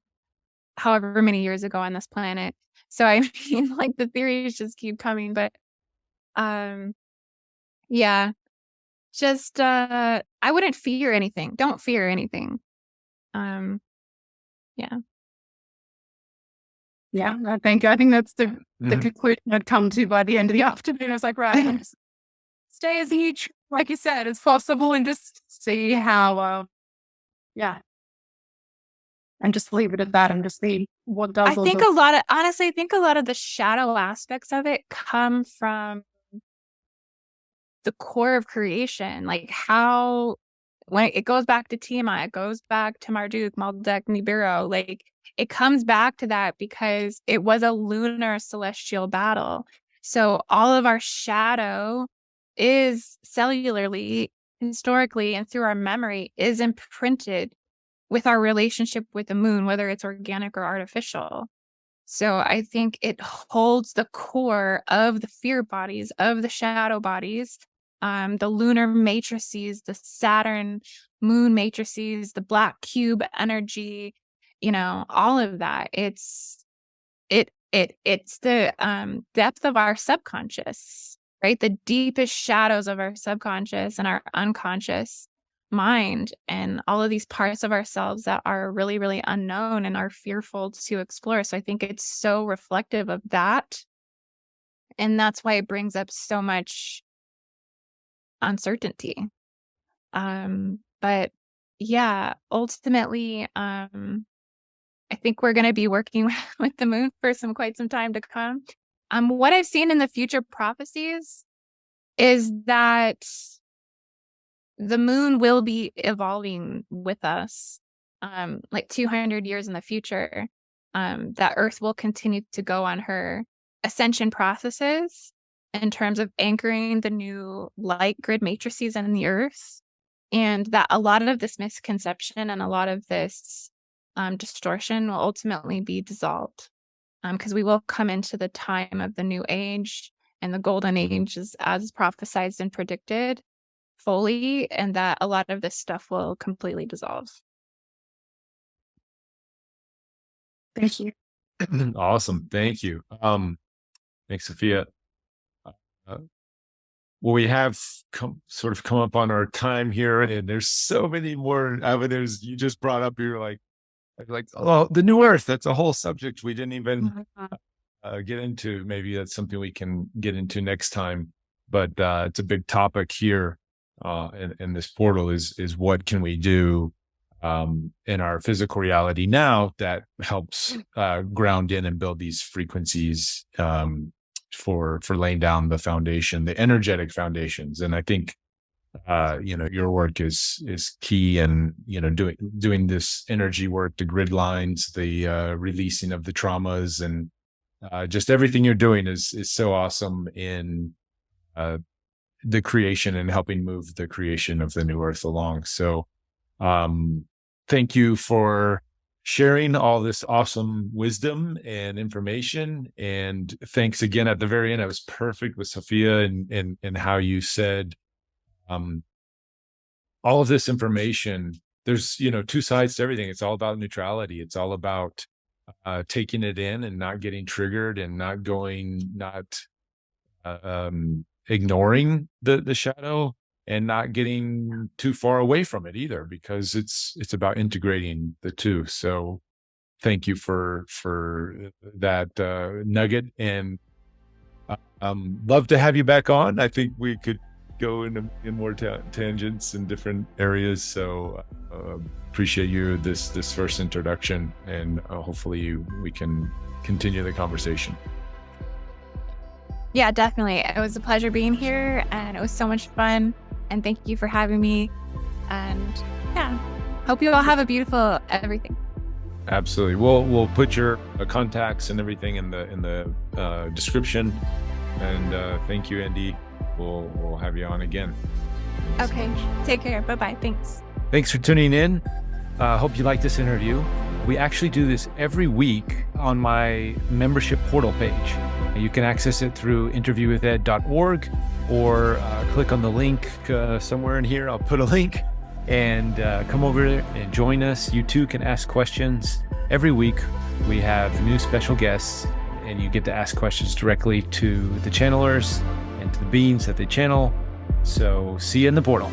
however many years ago on this planet. So I mean, like, the theories just keep coming, but yeah, just I wouldn't fear anything. Don't fear anything. Yeah. Yeah, I think that's the conclusion I'd come to by the end of the afternoon. I was like, right, just stay as huge, like you said, as possible, and just see how, and just leave it at that, and just see what does. Honestly, I think a lot of the shadow aspects of it come from the core of creation, like how, when it goes back to Tiamat, it goes back to Marduk, Maldek, Nibiru, like it comes back to that because it was a lunar celestial battle. So all of our shadow is cellularly, historically, and through our memory is imprinted with our relationship with the moon, whether it's organic or artificial. So I think it holds the core of the fear bodies, of the shadow bodies, the lunar matrices, the Saturn moon matrices, the black cube energy, all of that. It's the depth of our subconscious, right? The deepest shadows of our subconscious and our unconscious mind, and all of these parts of ourselves that are really, really unknown and are fearful to explore. So I think it's so reflective of that. And that's why it brings up so much uncertainty. But yeah, ultimately, I think we're going to be working with the moon for quite some time to come. What I've seen in the future prophecies is that the moon will be evolving with us, like 200 years in the future. That Earth will continue to go on her ascension processes in terms of anchoring the new light grid matrices in the Earth, and that a lot of this misconception and a lot of this distortion will ultimately be dissolved, because we will come into the time of the new age and the golden age as prophesied and predicted fully, and that a lot of this stuff will completely dissolve. Thank you. Awesome. Thank you. Thanks, Sophia. Well, we have come up on our time here, and there's so many more avenues you just brought up. You're like, oh, the new Earth. That's a whole subject we didn't even get into. Maybe that's something we can get into next time. But it's a big topic here. And this portal is what can we do in our physical reality now that helps ground in and build these frequencies for laying down the foundation, the energetic foundations. And I think your work is key, and doing this energy work, the grid lines, the releasing of the traumas, and just everything you're doing is so awesome in the creation and helping move the creation of the new earth along. So thank you for sharing all this awesome wisdom and information. And thanks again at the very end. I was perfect with Sophia and how you said all of this information. There's, two sides to everything. It's all about neutrality. It's all about taking it in and not getting triggered and not ignoring the shadow and not getting too far away from it either, because it's about integrating the two. So thank you for that nugget, and love to have you back on. I think we could go in more tangents in different areas. So appreciate you this first introduction, and hopefully we can continue the conversation. Yeah, definitely. It was a pleasure being here, and it was so much fun. And thank you for having me. And yeah, hope you all have a beautiful everything. Absolutely. We'll put your contacts and everything in the description. And thank you, Andy. We'll have you on again. Thanks Okay. so much. Take care. Bye-bye. Thanks. Thanks for tuning in. Hope you like this interview. We actually do this every week on my membership portal page. You can access it through interviewwithed.org or click on the link somewhere in here. I'll put a link, and come over and join us. You too can ask questions. Every week we have new special guests, and you get to ask questions directly to the channelers and to the beings that they channel. So see you in the portal.